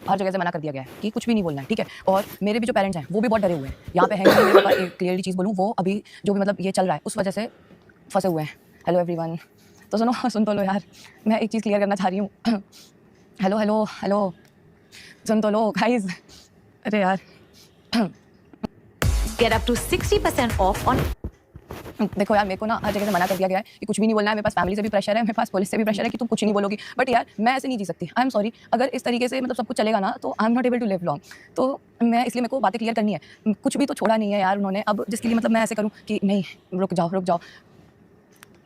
हर जगह से मना कर दिया गया है कि कुछ भी नहीं बोलना है, ठीक है। और मेरे भी जो पेरेंट्स हैं वो भी बहुत डरे हुए हैं यहाँ पे हैं कि मेरे पापा, एक क्लियरली चीज़ बोलूँ, वो अभी जो भी मतलब ये चल रहा है उस वजह से फंसे हुए हैं। हेलो एवरीवन, तो सुनो, सुन तो लो यार, मैं एक चीज़ क्लियर करना चाह रही हूँ। हेलो हेलो हेलो, सुन तो लो गाइस, अरे यार। Get up to 60% off on देखो यार, मेरे को ना हर जगह से मना कर दिया गया है कि कुछ भी नहीं बोलना है। मेरे पास फैमिली से भी प्रेशर है, मेरे पास पुलिस से भी प्रेशर है कि तुम कुछ नहीं बोलोगी। बट यार मैं ऐसे नहीं जी सकती, आई एम सॉरी। अगर इस तरीके से मतलब सब कुछ चलेगा ना तो I am not able to live long. तो मैं इसलिए मेरे को बातें क्लियर करनी है। कुछ भी तो छोड़ा नहीं है यार उन्होंने, अब जिसके लिए मतलब मैं ऐसे करूँ कि नहीं, रुक जाओ रुक जाओ।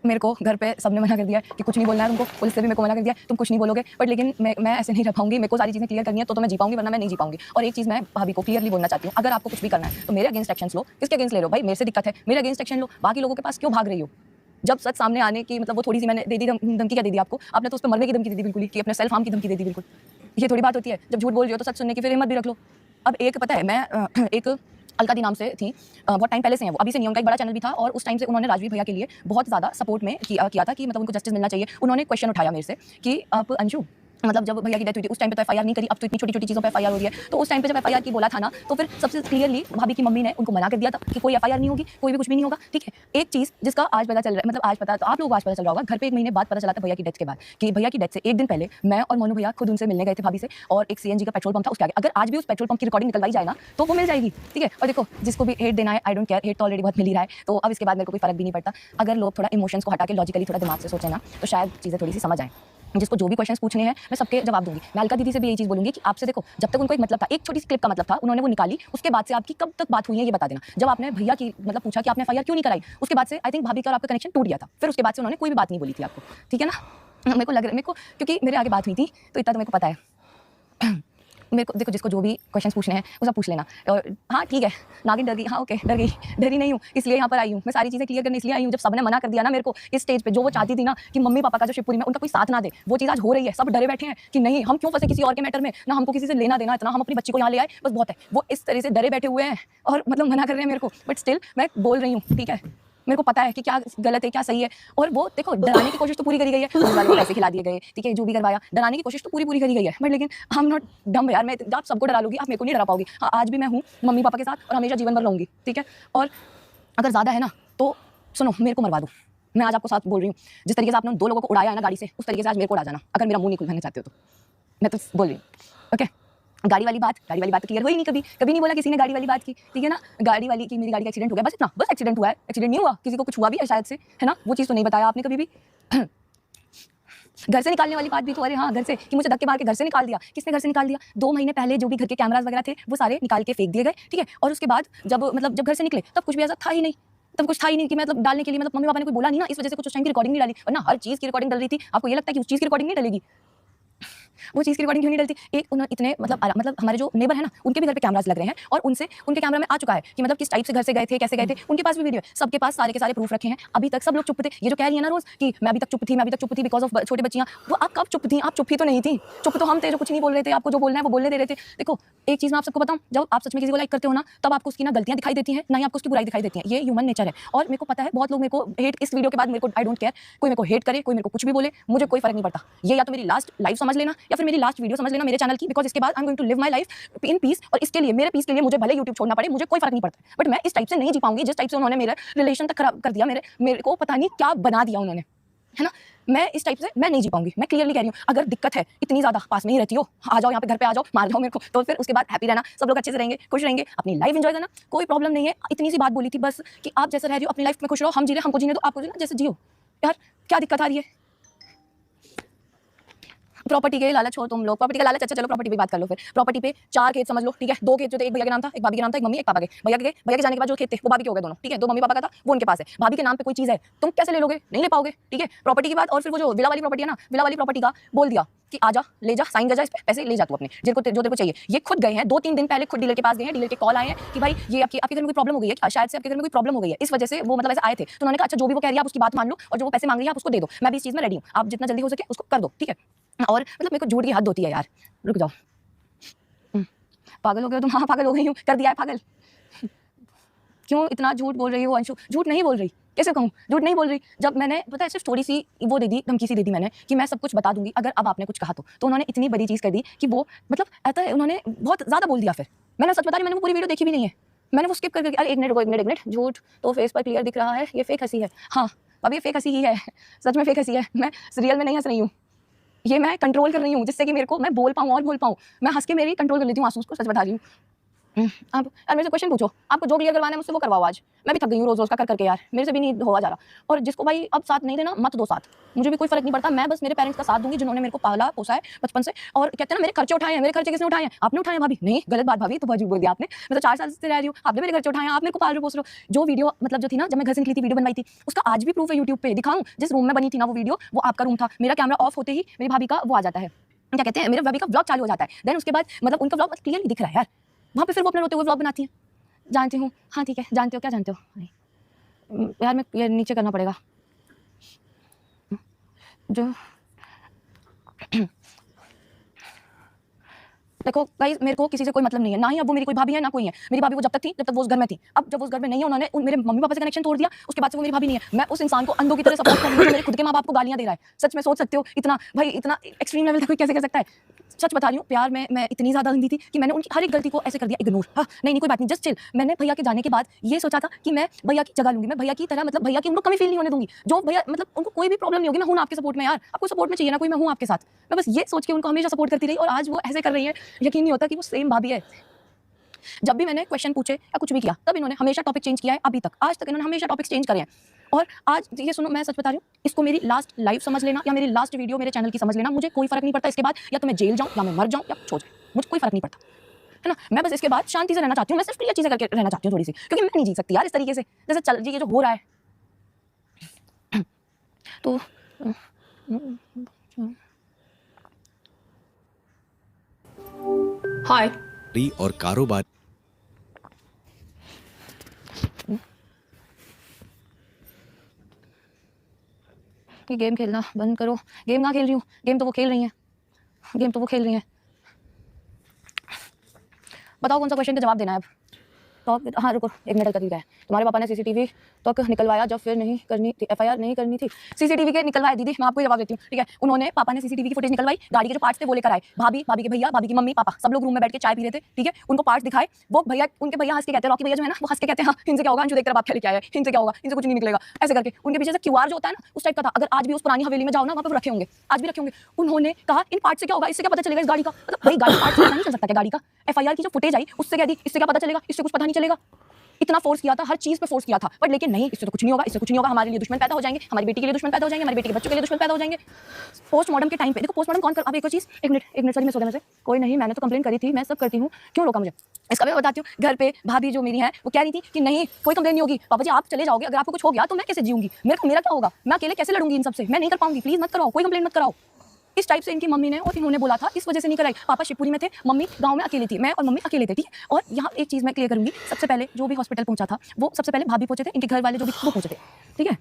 मेरे को घर पे सबने मना कर दिया है कि कुछ नहीं बोलना है तुमको, पुलिस से भी मेरे को मना कर दिया है तुम कुछ नहीं बोलोगे। बट लेकिन मैं ऐसे नहीं रह पाऊंगी, मेरे को सारी चीज़ें क्लियर करनी है तो मैं जी पाऊंगी, वरना मैं नहीं जी पाऊंगी। और एक चीज़ मैं भाभी को क्लियरली बोलना चाहती हूँ, अगर आपको कुछ भी करना है तो मेरे अगेंस्ट एक्शन लो। किसके अगेंस्ट ले लो भाई? मेरे से दिक्कत है, मेरे अगेंस्ट एक्शन लो। बाकी लोगों के पास क्यों भाग रही हो? जब सच सामने आने की मतलब वो थोड़ी सी मैंने दे दी धमकी, क्या दे दी आपको? आपने तो उस पर मरने की धमकी दे दी बिल्कुल ही, कि अपने सेल्फ हार्म की धमकी दे दी बिल्कुल। ये थोड़ी बात होती है, जब झूठ बोल रही हो तो सच सुनने की फिर हिम्मत भी रख लो। अब एक पता है, मैं एक अलका दी नाम से थी, बहुत टाइम पहले से हैं वो, अभी से नहीं, उनका एक बड़ा चैनल भी था और उस टाइम से उन्होंने राजवीर भैया के लिए बहुत ज़्यादा सपोर्ट में किया था कि मतलब उनको जस्टिस मिलना चाहिए। उन्होंने क्वेश्चन उठाया मेरे से कि आप अंशु, मतलब जब भैया की डेथ हुई थी उस टाइम पे तो एफआईआर नहीं करी, अब तो इतनी छोटी छोटी चीज़ों पे एफआईआर हो रही है। तो उस टाइम पे जब एफआईआर की बोला था ना, तो फिर सबसे क्लियरली भाभी की मम्मी ने उनको मना कर दिया था कि कोई एफआईआर नहीं होगी, कोई भी कुछ भी नहीं होगा, ठीक है। एक चीज़ जिसका आज पता चल रहा है, मतलब आज पता तो आप लोगों को आज पता चल रहा होगा, घर पे 1 महीने बाद पता चला था भैया की डेथ के बाद, कि भैया की डेथ से 1 दिन पहले मैं और मोनू भैया खुद उनसे मिलने गए थे भाभी से, और एक सीएनजी का पेट्रोल पंप था उसके आगे। अगर आज भी उस पेट्रोल पंप की रिकॉर्डिंग निकलवाई जाए ना तो वो मिल जाएगी, ठीक है। और देखो, जिसको भी हेट देना है, आई डोंट केयर, हेट तो ऑलरेडी बहुत मिल ही रहा है, तो अब इसके बाद मेरे को कोई फर्क भी नहीं पड़ता। अगर लोग थोड़ा इमोशंस को हटा के लॉजिकली थोड़ा दिमाग से सोचें ना, तो शायद चीज़ें थोड़ी सी समझ आएँ। जिसको जो भी क्वेश्चंस पूछने हैं मैं सबके जवाब दूंगी। मैं अलका दीदी से भी यही चीज़ बोलूंगी कि आपसे देखो, जब तक उनको एक मतलब था, एक छोटी सी क्लिप का मतलब था, उन्होंने वो निकाली, उसके बाद से आपकी कब तक बात हुई है ये बता देना। जब आपने भैया की मतलब पूछा कि आपने एफआईआर क्यों नहीं कराई, उसके बाद से आई थिंक भाभी का और आपका कनेक्शन टूट गया था। फिर उसके बाद से उन्होंने कोई भी बात नहीं बोली थी आपको, ठीक है ना। मेरे को लग रहा है, मेरे को क्योंकि मेरे आगे बात हुई थी तो इतना तो मेरे को पता है। मेरे को देखो, जिसको जो भी क्वेश्चंस पूछने हैं वो सब पूछ लेना। और हाँ ठीक है, नागिन डर गई, हाँ ओके डर गई, डरी नहीं हूँ, इसलिए यहाँ पर आई हूँ। मैं सारी चीज़ें क्लियर करने इसलिए आई हूँ। जब सबने मना कर दिया ना मेरे को इस स्टेज पे, जो वो चाहती थी ना कि मम्मी पापा का जो शिवपुरी में उनका कोई साथ ना दे, वो चीज़ आज हो रही है। सब डरे बैठे हैं कि नहीं, हम क्यों फंसे किसी और के मैटर में, ना हमको किसी से लेना देना, इतना हम अपनी बच्ची को यहाँ ले आए बस बहुत है। वो इस तरह से डरे बैठे हुए हैं और मतलब मना कर रहे हैं मेरे को, बट स्टिल मैं बोल रही हूँ, ठीक है। मेरे को पता है कि क्या गलत है क्या सही है। और वो देखो, डराने की कोशिश तो पूरी करी गई है, पुलिस वालों को पैसे खिला दिए गए, ठीक है, जो भी करवाया, डराने की कोशिश तो पूरी करी गई है। बट लेकिन आई एम नॉट डम यार, मैं आप सबको डरा लूंगी, आप मेरे को नहीं डरा पाओगी। हाँ, आज भी मैं हूँ मम्मी पापा के साथ और हमेशा जीवन भर रहूंगी, ठीक है। और अगर ज़्यादा है ना तो सुनो, मेरे को मरवा दो। मैं आज आपको साथ बोल रही हूँ, जिस तरीके से आपने उन 2 लोगों को उड़ाया है ना गाड़ी से, उस तरीके से आज मेरे को उड़ा जाना, अगर मेरा मुंह नहीं खुलवाना चाहते हो तो। मैं तो बोल रही हूँ, ओके। गाड़ी वाली बात तो क्लियर हुई नहीं, कभी नहीं बोला किसी ने गाड़ी वाली बात की, ठीक है ना। गाड़ी वाली की, मेरी गाड़ी का एक्सीडेंट हो गया, बस इतना, बस एक्सीडेंट हुआ है, एक्सीडेंट नहीं हुआ, किसी को कुछ हुआ भी है शायद से, है ना। वो चीज़ तो नहीं बताया आपने कभी भी। घर से निकालने वाली बात भी तो, अरे हाँ, घर से, कि मुझे धक्के मार के घर से निकाल दिया। किसने घर से निकाल दिया? 2 महीने पहले जो भी घर के कैमरास वगैरह थे वो सारे निकाल के फेंक दिए गए, ठीक है। और उसके बाद जब घर से निकले तब कुछ भी ऐसा था ही नहीं, तब कुछ था ही नहीं कि मतलब डालने के लिए, मतलब मम्मी पापा ने कोई बोला नहीं ना, इस वजह से कुछ उस टाइम की रिकॉर्डिंग नहीं डाली, वरना हर चीज़ की रिकॉर्डिंग डल रही थी। आपको ये लगता है कि उस चीज़ की रिकॉर्डिंग नहीं डलेगी? वो चीज़ की रिकॉर्डिंग क्यों नहीं डलती? एक इतने मतलब हमारे जो नेबर है ना, उनके भी घर पे कैमरास लग रहे हैं और उनके कैमरा में आ चुका है कि मतलब किस टाइप से घर से गए थे, कैसे गए थे, उनके पास भी वीडियो है, सबके पास सारे के सारे प्रूफ रखे हैं। अभी तक सब लोग चुप थे। ये जो कह रही है ना रोज कि मैं अभी तक चुप थी बिकॉज ऑफ छोटी बच्चियां, वो आप कब चुप थी? आप चुप ही तो नहीं थी। चुप तो हम थे जो कुछ नहीं बोल रहे थे, आपको जो बोलना है वो बोलने दे रहे थे। देखो, एक चीज़ मैं आप सबको बताऊं, जब आप सच में किसी को लाइक करते हो ना, तब आपको उसकी ना गलतियां दिखाई देती हैं, ना ही आपको उसकी बुराई दिखाई देती है। ये ह्यूमन नेचर है। और मेरे को पता है बहुत लोग मेरे को हेट, इस वीडियो के बाद मेरे को आई डोंट केयर, कोई मेरे को हेट करे, कोई मेरे को कुछ भी बोले, मुझे कोई फर्क नहीं पड़ता। ये या तो मेरी लास्ट लाइव समझ लेना या फिर मेरी लास्ट वीडियो समझ लेना मेरे चैनल की, बिकॉज इसके बाद I am going to live my life in peace. और इसके लिए, मेरे पीस के लिए मुझे भले यूट्यूब छोड़ना पड़े, मुझे कोई फर्क नहीं पड़ता। बट मैं इस टाइप से नहीं जी पाऊंगी जिस टाइप से उन्होंने मेरा रिलेशन तक खराब कर दिया, मेरे को पता नहीं क्या बना दिया उन्होंने, है ना। मैं इस टाइप से मैं नहीं जी पाऊंगी। मैं क्लियरली कह रही हूँ, अगर दिक्कत है इतनी ज्यादा, पास में ही रहती हो, आ जाओ यहाँ पे, घर पे आ जाओ, मार जाओ मेरे को, तो फिर उसके बाद हैप्पी रहना, सब लोग अच्छे से रहेंगे, खुश रहेंगे, अपनी लाइफ एंजॉय करना, कोई प्रॉब्लम नहीं है। इतनी सी बात बोली थी बस कि आप जैसे रह रही हो अपनी लाइफ में खुश रहो, हम जी रहे, हमको जीने दो, आपको जीना जैसे जियो। यार क्या दिक्कत आ रही है? प्रॉपर्टी के लालच हो तुम लोग, प्रॉपर्टी का लालच, अच्छा चलो प्रॉपर्टी पे बात कर लो। फिर प्रॉपर्टी पे 4 खेत समझ लो, ठीक है। 2 खेत जो थे, एक भैया के नाम था, एक भाभी के नाम था, एक मम्मी एक पापा के। भैया के जाने के बाद जो खेत थे वो भाभी के हो गए दोनों, ठीक है। 2 मम्मी पापा का था, वो उनके पास है। भाभी के नाम पे कोई चीज़ है, तुम कैसे ले लोगे? नहीं ले पाओगे, ठीक है। प्रॉपर्टी के बाद और फिर वो जो विला वाली प्रॉपर्टी है ना, विला वाली प्रॉपर्टी का बोल दिया कि आजा, ले जा, साइन कर जा, इस पे पैसे ले जा तू अपने, जो तेरे को चाहिए। ये खुद गए हैं 2-3 दिन पहले, खुद डीलर के पास गए हैं, डीलर के कॉल आए हैं कि भाई ये आपके घर में कोई प्रॉब्लम हो गई है, शायद से आपके घर में कोई प्रॉब्लम हो गई है, इस वजह से वो मतलब ऐसे आए थे। तो उन्होंने कहा अच्छा, जो भी वो कह रही है आप उसकी बात मान लो, और जो वो पैसे मांग रही है आप उसको दे दो, मैं भी इस चीज़ में रेडी हूँ, आप जितना जल्दी हो सके उसको कर दो, ठीक है। और मतलब मेरे को झूठ की हद होती है यार, रुक जाओ। पागल हो गए हो तुम? हाँ पागल हो गई हूँ, कर दिया है पागल। क्यों इतना झूठ बोल रही हो अंशु? झूठ नहीं बोल रही, कैसे कहूँ, झूठ नहीं बोल रही। जब मैंने पता है सिर्फ थोड़ी सी वो दे दी, धमकी सी दे दी मैंने कि मैं सब कुछ बता दूंगी अगर अब आपने कुछ कहा तो उन्होंने इतनी बड़ी चीज़ कर दी कि वो मतलब ऐसा है, उन्होंने बहुत ज़्यादा बोल दिया। फिर मैंने सच बता रही, मैंने वो पूरी वीडियो देखी भी नहीं है, मैंने वो स्किप करके, अरे एक मिनट रुको, एक मिनट, झूठ तो फेस पर क्लियर दिख रहा है, ये फेक हंसी है। हाँ अब ये फेक हंसी ही है, सच में फेक हंसी है, मैं रियल में नहीं हंस रही हूँ, ये मैं कंट्रोल कर रही हूँ जिससे कि मेरे को मैं बोल पाऊँ और बोल पाऊँ। मैं हंस के मेरी कंट्रोल कर लेती हूँ आंसू को, सच बता रही हूँ। अब यार मेरे से क्वेश्चन पूछो, आपको जो क्लियर करवाना है मुझसे वो करवाओ आज, मैं भी थक गई हूँ रोज रोज का कर करके यार, मेरे से भी नहीं हुआ जा रहा। और जिसको भाई अब साथ नहीं देना मत दो साथ, मुझे भी कोई फर्क नहीं पड़ता, मैं बस मेरे पेरेंट्स का साथ दूंगी जिन्होंने मेरे को पाला पोसा है बचपन से। और कहते हैं ना मेरे खर्चे उठाए हैं, मेरे खर्चे किसने उठाए हैं? आपने उठाए हैं भाभी? नहीं गलत बात भाभी, तो बहुत झूठ बोल दिया आपने, मैं तो 4 साल से रह रही हूँ, आपने मेरे खर्चे उठाए हैं, आप मेरे को पाल रहे हो पोस रहे हो। जो वीडियो मतलब जो थी ना, जब मैं घर से निकली थी वीडियो बनवाई थी, उसका आज भी प्रूफ है यूट्यूब पे, दिखाऊं? जिस रूम में बनी थी ना वो वीडियो, वो आपका रूम था, मेरा कैमरा ऑफ होते ही मेरी भाभी का वो आ जाता है, क्या कहते हैं, मेरे भाभी का व्लॉग चालू हो जाता है। देन उसके बाद मतलब उनका व्लॉग क्लियरली दिख रहा है यार, वहाँ पे फिर वो अपने रोते हुए व्लॉग बनाती हैं। जानती हूँ, हाँ ठीक है, जानते हो क्या जानते हो यार, मैं ये नीचे करना पड़ेगा जो देखो गाइस, मेरे को किसी से कोई मतलब नहीं है, ना ही अब वो मेरी कोई भाभी है ना कोई है। मेरी भाभी वो जब तक थी जब तक वो उस घर में थी, अब जब वो उस घर में नहीं है, उन्होंने मेरे मम्मी पापा से कनेक्शन तोड़ दिया, उसके बाद से वो मेरी भाभी नहीं है। मैं उस इंसान को अंधों की तरह सपोर्ट कर रही हूँ जो मेरे खुद के माँ बाप को गालियां दे रहा है। सच में सोच सकते हो इतना भाई, इतना एक्सट्रीम लेवल तक कोई कैसे कर सकता है? सच बता रही हूँ, प्यार में मैं इतनी ज़्यादा गंदी थी कि मैंने उनकी हर एक गलती को ऐसे कर दिया इग्नोर। हाँ नहीं कोई बात नहीं, जस्ट चिल। मैंने भैया के जाने के बाद ये सोचा था कि मैं भैया की जगह लूंगी, मैं भैया की तरह मतलब भैया की उनको कमी फील नहीं होने दूंगी, जो भैया मतलब उनको कोई भी प्रॉब्लम नहीं होगी, मैं हूँ आपके सपोर्ट में यार, आपको सपोर्ट में चाहिए ना कोई, मैं हूँ आपके साथ। मैं बस ये सोच के उनको हमेशा सपोर्ट करती रही और आज वो ऐसे कर रही है, यकीन नहीं होता कि वो सेम भाभी है। जब भी मैंने क्वेश्चन पूछे या कुछ भी किया तब इन्होंने हमेशा टॉपिक चेंज किया है, अभी तक आज तक इन्होंने हमेशा टॉपिक चेंज करे हैं। और आज ये सुनो, मैं सच बता रही हूँ, इसको मेरी लास्ट लाइव समझ लेना या मेरी लास्ट वीडियो मेरे चैनल की समझ लेना, मुझे कोई फर्क नहीं पड़ता। इसके बाद या तो मैं जेल जाऊँ या मैं मर जाऊँ या कुछ हो जाए, मुझे कोई फर्क नहीं पड़ता, है ना। मैं बस इसके बाद शांति से रहना चाहती हूँ, मैं सिर्फ क्लियर चीजें करके रहना चाहती हूँ थोड़ी सी, क्योंकि मैं नहीं जी सकती यार इस तरीके से जैसे चल जी ये जो हो रहा है। तो Hi. और कारोबार ये गेम खेलना बंद करो, गेम ना खेल रही हूँ, गेम तो वो खेल रही हैं, गेम तो वो खेल रही हैं। बताओ कौन सा क्वेश्चन का जवाब देना है अब? तो हाँ रुको एक मिनट का, ठीक है। तुम्हारे पापा ने सीसीटीवी तक निकलवाया जब फिर नहीं करनी थी, एफआईआर नहीं करनी थी। सीसीटीवी के निकलवाए दीदी, मैं आपको जवाब देती हूँ, ठीक है। उन्होंने पापा ने सीसीटीवी की फुटेज निकलवाई, गाड़ी के जो पार्ट्स थे वो लेकर आए, भाभी भाभी के भैया, भाभी की मम्मी पापा सब लोग रूम में बैठ के चाय पी रहे थे, ठीक है। उनको पार्ट्स दिखाए, वो भैया उनके भैया हंस के कहते हैं, रॉकी भैया जो है ना वो हंस के कहते हैं, हाँ इनसे क्या होगा, अंशु देखकर आप क्या लेके आए, इनसे क्या होगा, इनसे कुछ नहीं निकलेगा, ऐसे करके उनके पीछे से क्यूआर जो होता है ना उस टाइप का था। अगर आज भी उस पुरानी हवेली में जाओ ना वहाँ पर रखे होंगे, आज भी रखे होंगे। उन्होंने कहा इन पार्ट से क्या होगा, इससे क्या पता चलेगा इस गाड़ी का, मतलब भाई गाड़ी पार्ट से पता नहीं चल सकता क्या गाड़ी का? एफआईआर की जो फुटेज आई उससे कह दी इससे क्या पता चलेगा, इससे कुछ पता नहीं चलेगा। इतना फोर्स किया था, हर चीज पे फोर्स किया था, बट लेकिन नहीं, इससे तो कुछ नहीं होगा, इससे कुछ नहीं होगा, हमारे लिए दुश्मन पैदा हो जाएंगे, हमारी बेटी के लिए दुश्मन पैदा हो जाएंगे, हमारी बेटी के बच्चों के लिए दुश्मन पैदा हो जाएंगे। पोस्टमार्टम के टाइम पे देखो पोस्टमार्टम कौन कर, अब एक और चीज, एक मिनट सॉरी मैं सो गया मुझे, कोई नहीं मैंने तो कंप्लेन करी थी, मैं सब करती हूँ, क्यों रोका मुझे? इसका मैं बताती हूँ। घर पे भाभी जो मेरी है वो कह रही थी कि नहीं कोई कंप्लेन नहीं होगी, पापा जी आप चले जाओगे, अगर आपको कुछ हो गया तो मैं कैसे जीऊंगी, मेरा क्या होगा, मैं अकेले कैसे लड़ूंगी इन सबसे, मैं नहीं कर पाऊंगी, प्लीज मत कराओ, कोई कंप्लेन मत कराओ। इस टाइप से इनकी मम्मी ने और इन्होंने बोला था, इस वजह से नहीं कराई। पापा शिवपुरी में थे, मम्मी गांव में अकेली थी, मैं और मम्मी अकेले थे, ठीक है। और यहाँ एक चीज़ मैं क्लियर करूंगी, सबसे पहले जो भी हॉस्पिटल पहुंचा था वो सबसे पहले भाभी पहुंचे थे, इनके घर वाले जो भी वो पहुंचे थे, ठीक है।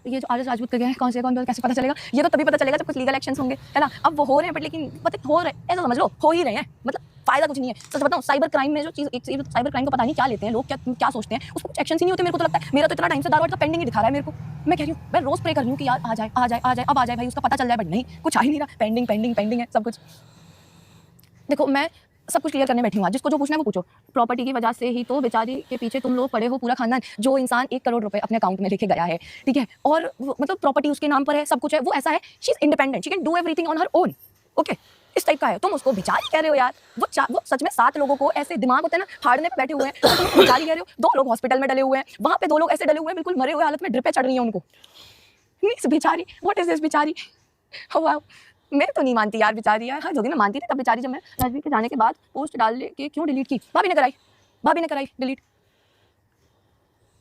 ये जो आर एस राजपूत का गया है, कौन कैसे पता चलेगा? ये तो तभी पता चलेगा जब कुछ लीगल एक्शंस होंगे, है ना। अब वो हो रहे हैं बट लेकिन पता हो रहे ऐसा समझ लो, हो ही रहे हैं, मतलब फायदा कुछ नहीं है। सच बताऊं, साइबर क्राइम में जो चीज़ साइबर क्राइम को पता नहीं क्या लेते हैं लोग, क्या सोचते हैं, उसको कुछ एक्शन ही नहीं होते। मेरे को तो लगता है मेरा तो इतना टाइम से दारोगा पेंडिंग ही दिखा रहा है मेरे को। मैं कह रही हूँ, मैं रोज प्रे कर रही हूँ कि यार आ जाए अब आ जाए भाई, उसका पता चल जाए, बट नहीं, कुछ आ ही नहीं रहा, पेंडिंग है सब कुछ। देखो मैं सब कुछ क्लियर करने बैठी हूँ आज, जिसको जो पूछना है वो पूछो। प्रॉपर्टी की वजह से ही तो बेचारी के पीछे तुम लोग पड़े हो, पूरा खानदान। जो इंसान 1 करोड़ रुपए अपने अकाउंट में लेके गया है, ठीक है, और मतलब प्रॉपर्टी उसके नाम पर है, सब कुछ है, वो ऐसा है, she is independent, she can do everything on her own, okay. इस टाइप का है, तुम उसको बेचारी कह रहे हो यार। वो सच में 7 लोगों को ऐसे दिमाग होते हैं ना फाड़ने पे बैठे हुए हैं, तो तुम बेचारी कह रहे हो। 2 लोग हॉस्पिटल में डले हुए हैं, वहाँ पे 2 लोग ऐसे डले हुए हैं बिल्कुल मरे हुए हालत में, ड्रिपें चढ़ रही हैं उनको। बेचारी, व्हाट इज दिस बेचारी, वाओ। मैं तो नहीं मानती यार बेचारी, यार हद होगी। मैं मानती थी तब बेचारी, जब मैं राजवीर के जाने के बाद पोस्ट डाल के क्यों डिलीट की, भाभी ने कराई डिलीट।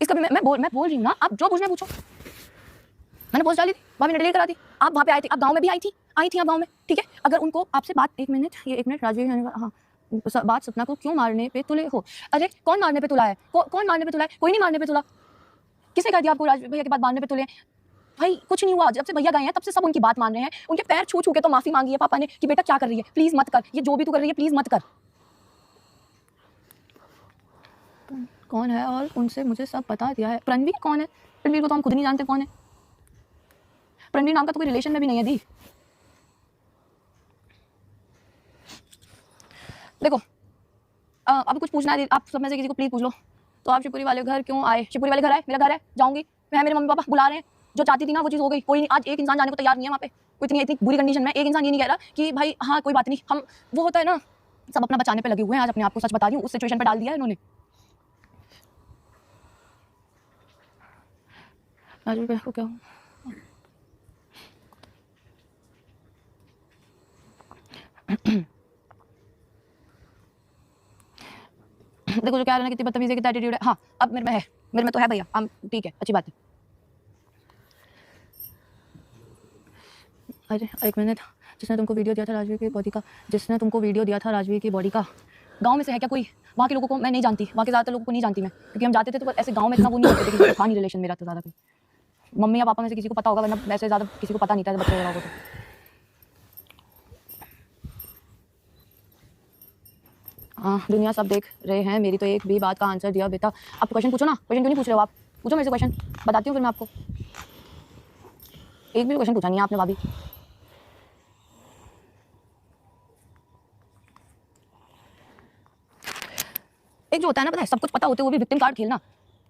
इसका भी मैं बोल रही हूँ ना, आप जो पूछना पूछो। मैंने पोस्ट डाली थी, भाभी ने डिलीट करा दी। आप वहाँ पे आए थे, आप गाँव में भी आई थी आप गाँव में, ठीक है। अगर उनको आपसे बात, एक मिनट राजवीर, हाँ बात सपना को क्यों मारने पे तुले हो? अरे कौन मारने पे तुला है? कौन मारने पे तुला है? कोई नहीं मारने पे तुला। किसने कह दिया आपको राजवीर भैया के बाद मारने पे तुले हैं? भाई कुछ नहीं हुआ, जब से भैया गए हैं तब से सब उनकी बात मान रहे हैं। उनके पैर छू के तो माफी मांगी है पापा ने कि बेटा क्या कर रही है, प्लीज मत कर, ये जो भी तू कर रही है प्लीज मत कर। कौन है और उनसे मुझे सब बता दिया है। रणवीर कौन है? रणवीर को तो हम खुद नहीं जानते कौन है। रणवीर नाम का तो कोई रिलेशन में भी नहीं है दी। देखो अभी कुछ पूछना है आप सब में से किसी को प्लीज पूछ लो। तो आप शिवपुरी वाले घर क्यों आए? शिवपुरी वाले घर आए, मेरा घर है, जाऊंगी मैं, मेरे मम्मी पापा बुला रहे हैं। जो चाहती थी ना वो चीज़ हो गई। कोई नहीं, आज एक इंसान जाने को तैयार नहीं है वहाँ पे। कोई इतनी बुरी कंडीशन में एक इंसान ये नहीं कह रहा कि भाई हाँ कोई बात नहीं, हम वो होता है ना, सब अपना बचाने पे लगे हुए हैं। आज अपने आप को सच बता रही हूँ, उस सिचुएशन पे डाल दिया है इन्होंने। राजू भैया को क्या देखो जो कह रहे हैं कितनी बदतमीजी कितना एटीट्यूड है। हाँ अब मेरे में है, मेरे में तो है भैया, हम ठीक है, अच्छी बात है। अरे एक मिनट, जिसने तुमको वीडियो दिया था राजवीर की बॉडी का, जिसने तुमको वीडियो दिया था राजवीर की बॉडी का, गांव में से है क्या कोई? वहाँ के लोगों को मैं नहीं जानती, वहाँ के ज़्यादातर लोगों को नहीं जानती मैं, क्योंकि हम जाते थे तो ऐसे गाँव में इतना वो नहीं होते थे कि था नहीं रिलेशन मेरा तो ज़्यादा कोई। मम्मी या पापा में से किसी को पता होगा, वरना वैसे ज़्यादा किसी को पता नहीं था बच्चे वगैरह को। तो हाँ दुनिया सब देख रहे हैं, मेरी तो एक भी बात का आंसर दिया बेटा। आप क्वेश्चन पूछो ना, क्वेश्चन क्यों नहीं पूछ रहे हो आप? पूछो मेरे से क्वेश्चन, बताती हूँ फिर मैं आपको। एक भी क्वेश्चन पूछा नहीं है आपने भाभी। एक जो होता है ना, पता है, सब कुछ पता होते हुए भी विक्टिम कार्ड खेलना,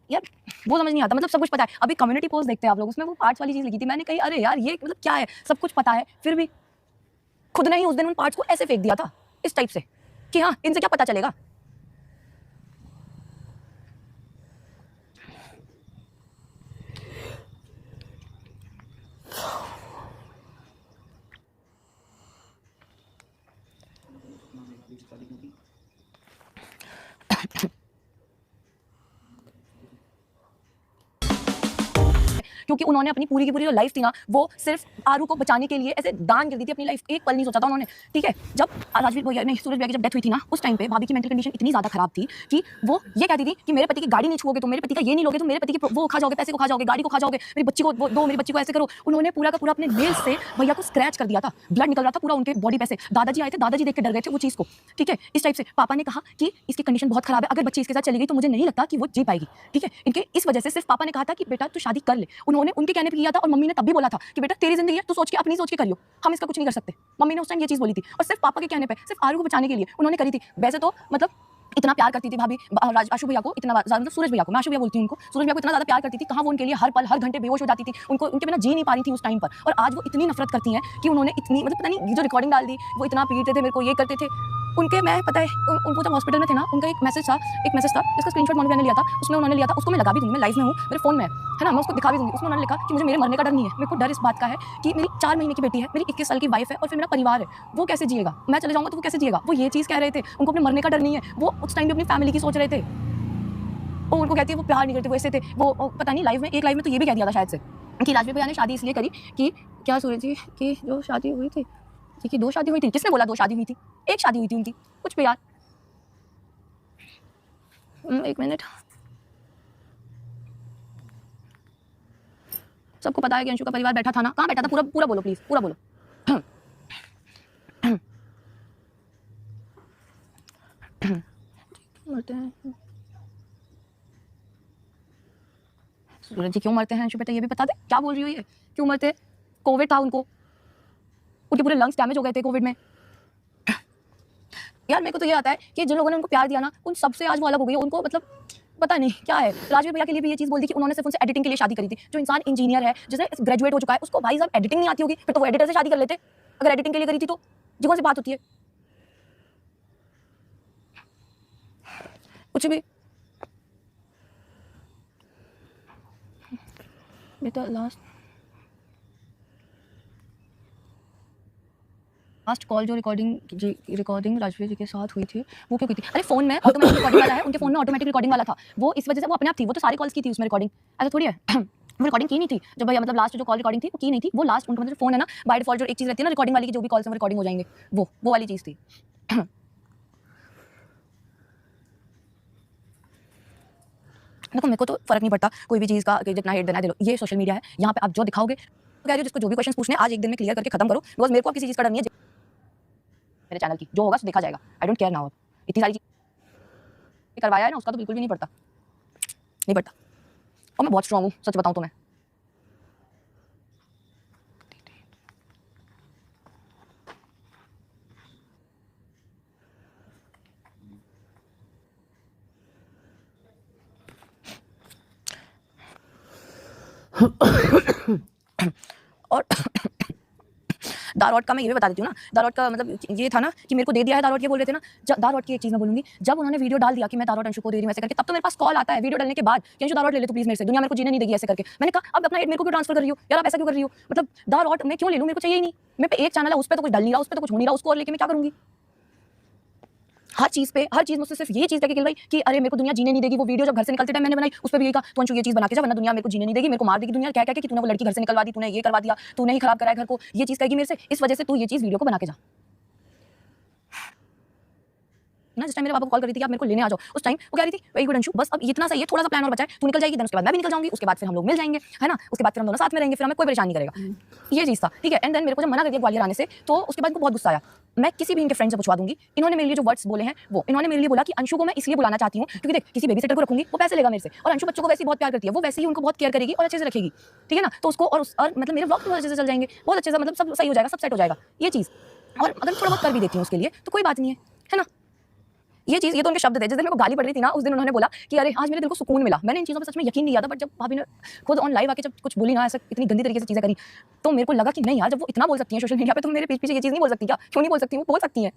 यार वो समझ नहीं आता। मतलब सब कुछ पता है, अभी कम्युनिटी पोस्ट देखते हैं आप लोग, उसमें वो पार्ट्स वाली चीज़ लिखी थी, मैंने कही अरे यार ये मतलब क्या है, सब कुछ पता है फिर भी खुद ने ही उस दिन उन पार्ट्स को ऐसे फेंक दिया था इस टाइप से कि हाँ इनसे क्या पता चलेगा। क्योंकि उन्होंने अपनी पूरी की पूरी जो लाइफ थी ना, वो सिर्फ आरू को बचाने के लिए ऐसे दान कर दी थी अपनी लाइफ। एक पल नहीं सोचा था उन्होंने, ठीक है। जब राजवीर भैया नहीं, सूरज भैया की जब डेथ हुई थी ना, उस टाइम पे भाभी की मेंटल कंडीशन इतनी ज़्यादा खराब थी कि वो ये कहती थी कि मेरे पति की गाड़ी नहीं छुओगे, तो मेरे पति का ये नहीं लोगे, तो मेरे पति की वो खा जाओगे, पैसे को खा जाओगे, गाड़ी को खा जाओगे, मेरी बच्ची को वो दो, मेरी बच्ची को ऐसे करो। उन्होंने पूरा का पूरा अपने नेल्स से भैया को स्क्रैच कर दिया था, ब्लड निकल रहा था पूरा उनके बॉडी पे से। दादाजी आए थे, दादाजी देख के डर गए थे वो चीज़ को, ठीक है। इस टाइप से पापा ने कहा कि इसकी कंडीशन बहुत खराब है, अगर बच्ची इसके साथ चली गई तो मुझे नहीं लगता कि वो जी पाएगी, ठीक है। इनके इस वजह से सिर्फ पापा ने कहा था कि बेटा तू शादी कर ले। उन्होंने उनके कहने पर किया था, और मम्मी ने तब भी बोला था कि बेटा तेरी जिंदगी है, तू सोच के अपनी सोच के करियो, हम इसका कुछ नहीं कर सकते। मम्मी ने उस टाइम ये चीज़ बोली थी, और सिर्फ पापा के कहने पे, सिर्फ आरू को बचाने के लिए उन्होंने करी थी। वैसे तो मतलब इतना प्यार करती थी भाभी आशु भैया को, इतना ज़्यादा, मतलब सूरज भैया को, मैं आशु भैया बोलती हूँ उनको, सूरज भैया को इतना ज़्यादा प्यार करती थी, कहाँ वो उनके लिए हर पल हर घंटे बेहोश हो जाती थी, उनको उनके बिना जी नहीं पा रही थी उस टाइम पर। और आज वो इतनी नफरत करती हैं कि उन्होंने इतनी, मतलब पता नहीं, जो रिकॉर्डिंग डाल दी, वो इतना पीटते थे मेरे को, ये करते थे उनके। मैं पता है उनको जब हॉस्पिटल में थे ना, उनका एक मैसेज था जिसका स्क्रीनशॉट मोनू ने लिया था, उसमें उन्होंने लिया था, उसको मैं लगा भी दूँगी, मैं लाइव में हूँ, मेरे फोन में है ना, मैं उसको दिखा भी दूँगी। उसमें उन्होंने लिखा कि मुझे मेरे मरने का डर नहीं है, मेरे को डर इस बात का है कि मेरी 4 महीने की बेटी है, मेरी 21 साल की वाइफ है, और फिर मेरा परिवार है, वो कैसे जिएगा, मैं चले जाऊँगा तो वो कैसे जिएगा। वो ये चीज़ कह रहे थे, उनको अपने मरने का डर नहीं है, वो उस टाइम भी अपनी फैमिली की सोच रहे थे। वो उनको कहती है वो प्यार नहीं करते, वो ऐसे थे, वो पता नहीं लाइव में, एक लाइव में तो ये भी कह दिया था शायद से कि राजवीर भैया ने शादी इसलिए करी कि क्या सूरज जी की जो शादी हुई थी, कि 2 शादी हुई थी। किसने बोला 2 शादी हुई थी? 1 शादी हुई थी उनकी, कुछ भी यार। एक मिनट, सबको पता है कि अंशु का परिवार बैठा था ना, कहाँ बैठा था? पूरा पूरा बोलो प्लीज, पूरा बोलो। मरते हैं सूरज जी, क्यों मरते हैं अंशु बेटा, ये भी बता दे, क्या बोल रही हो ये, क्यों मरते? कोविड था उनको, उनके पूरे लंग्स डैमेज हो गए थे कोविड में। यार मेरे को तो ये आता है कि जिन लोगों ने उनको प्यार दिया ना, उन सबसे आज वो अलग हो गई, उनको मतलब पता नहीं क्या है। राजवीर भैया के लिए भी ये चीज़ बोल दी कि उन्होंने सिर्फ उनसे एडिटिंग के लिए शादी करी थी। जो इंसान इंजीनियर है, जिसने ग्रेजुएट हो चुका है, उसको भाई साहब एडिटिंग नहीं आती होगी, फिर तो वो एडिटर से शादी कर लेते। अगर एडिटिंग के लिए करी थी तो जीवन से बात होती है, कुछ भी। बेटा लास्ट कॉल जो रिकॉर्डिंग राजवीर जी के साथ हुई थी, वो क्यों की थी? अरे फोन में ऑटोमेटिक रिकॉर्डिंग वाला है, उनके फोन में ऑटोमेटिक रिकॉर्डिंग वाला था, वो इस वजह से वो अपने आप थी, वो तो सारी कॉल्स की थी उसमें रिकॉर्डिंग, ऐसा थोड़ी है। वो रिकॉर्डिंग की नहीं थी जब भैया, मतलब लास्ट जो कॉल रिकॉर्डिंग थी वो की नहीं थी, वो लास्ट उनका मतलब फोन है ना, बाय डिफॉल्ट जो एक चीज़ रहती है ना रिकॉर्डिंग वाली की, जो भी कॉल्स में रिकॉर्डिंग हो जाएंगे, वो वाली चीज़ थी। देखो मेरे को तो फर्क नहीं पड़ता कोई भी चीज़ का, कि जितना हेट देना दे लो, ये सोशल मीडिया है, यहाँ पे आप जो दिखाओगे, तो कह रही हो जिसको जो भी क्वेश्चन पूछने आज एक दिन में क्लियर करके खत्म करो, बिकॉज मेरे को किसी चीज़ का डर नहीं है। मेरे चैनल की जो होगा सो देखा जाएगा, आई डोंट केयर नाउ। इतनी सारी ये करवाया है ना उसका तो बिल्कुल भी नहीं पड़ता, नहीं पड़ता। और मैं बहुत स्ट्रांग हूँ सच बताऊँ तो मैं। और दारौट का मैं ये भी बता देती हूँ ना, दारौट का मतलब ये था ना कि मेरे को दे दिया है दारौट, ये बोल रहे थे ना। दारौट की एक चीज़ मैं बोलूंगी, जब उन्होंने वीडियो डाल दिया कि मैं दारौट अंशु को दे रही हूँ ऐसे करके, तब तो मेरे पास कॉल आता है वीडियो डालने के बाद कि अंशु दारौट ले ले तो प्लीज मेरे से, दुनिया मेरे को जीने नहीं देगी ऐसे करके। मैंने कहा अब अपना एड मेरे को क्यों ट्रांसफर कर रही हो यार, आप ऐसा क्यों कर रही हो, मतलब दारौट मैं क्यों ले लूँ, मेरे को चाहिए ही नहीं। मेरे पे एक चैनल है, उस पर तो कुछ डल नहीं रहा, उस पर तो कुछ हो नहीं रहा, उसको और लेके मैं क्या करूंगी। हर चीज़ मुझसे सिर्फ ये चीज़ कि भाई कि अरे मेरे को दुनिया जीने नहीं देगी। वो वीडियो जब घर से निकलते टाइम मैंने बनाई, उस पर भी यही कहा, तो अंशु ये चीज़ बना के जा वरना दुनिया मेरे को जीने नहीं देगी, मेरे को मार देगी दुनिया, क्या क्या कि तूने वो लड़की घर से निकलवा दी, तूने ये करवा दिया, तूने ही खराब कराया घर को, ये चीज़ कहेगी मेरे से, इस वजह से तू ये चीज़ वीडियो को बना के जा ना। जिस टाइम मेरे पापा को कॉल कर रही थी कि आप मेरे को लेने आ जाओ, उस टाइम वो कह रही थी वेरी गुड अंशु, बस अब इतना सा, ये थोड़ा सा प्लान और बचा है, तू निकल जाएगी, देन उसके बाद मैं भी निकल जाऊंगी, उसके बाद फिर हम लोग मिल जाएंगे, है ना, उसके बाद फिर हम दोनों साथ में रहेंगे, फिर हमें कोई परेशान नहीं करेगा। ये चीज़ था, ठीक है। एंड देन मेरे को जब मना कर दिया ग्वालियर आने से, तो उसके बाद इनको बहुत गुस्सा आया। मैं किसी भी इनके फ्रेंड से पूछवा दूंगी, इन्होंने मेरे लिए जो वर्ड्स बोले हैं वो, इन्होंने मेरे लिए बोला कि अंशु को मैं इसलिए बुलाना चाहती हूँ क्योंकि देख किसी बेबी सिटर को रखूंगी वो पैसे लेगा मेरे से, और अंशु बच्चों को वैसे ही बहुत प्यार करती है, वो वैसे ही उनको बहुत केयर करेगी और अच्छे से रखेगी, ठीक है ना। तो उसको और मतलब मेरे व्लॉग बहुत अच्छे से चल जाएंगे, बहुत अच्छे से, मतलब सब सही हो जाएगा, सब सेट हो जाएगा ये चीज़। और अगर थोड़ा बहुत कर भी देती हूँ उसके लिए तो कोई बात नहीं है ना। ये चीज़, ये तो उनके शब्द थे। जिस दिन मेरे को गाली पड़ रही थी ना, उस दिन उन्होंने बोला कि अरे आज मेरे दिल को सुकून मिला। मैंने इन चीज़ों पर सच में यकीन नहीं किया था, बट जब भाभी ने खुद ऑन लाइव आके जब कुछ बोली ना, ऐसा इतनी गंदी तरीके से चीज़ें करी, तो मेरे को लगा कि नहीं यार, जब वो इतना बोल सकती हैं सोशल मीडिया पे, तो मेरे पीछे ये चीज़ नहीं बोल सकती क्या? क्यों नहीं बोल सकती? वो बोल सकती हैं।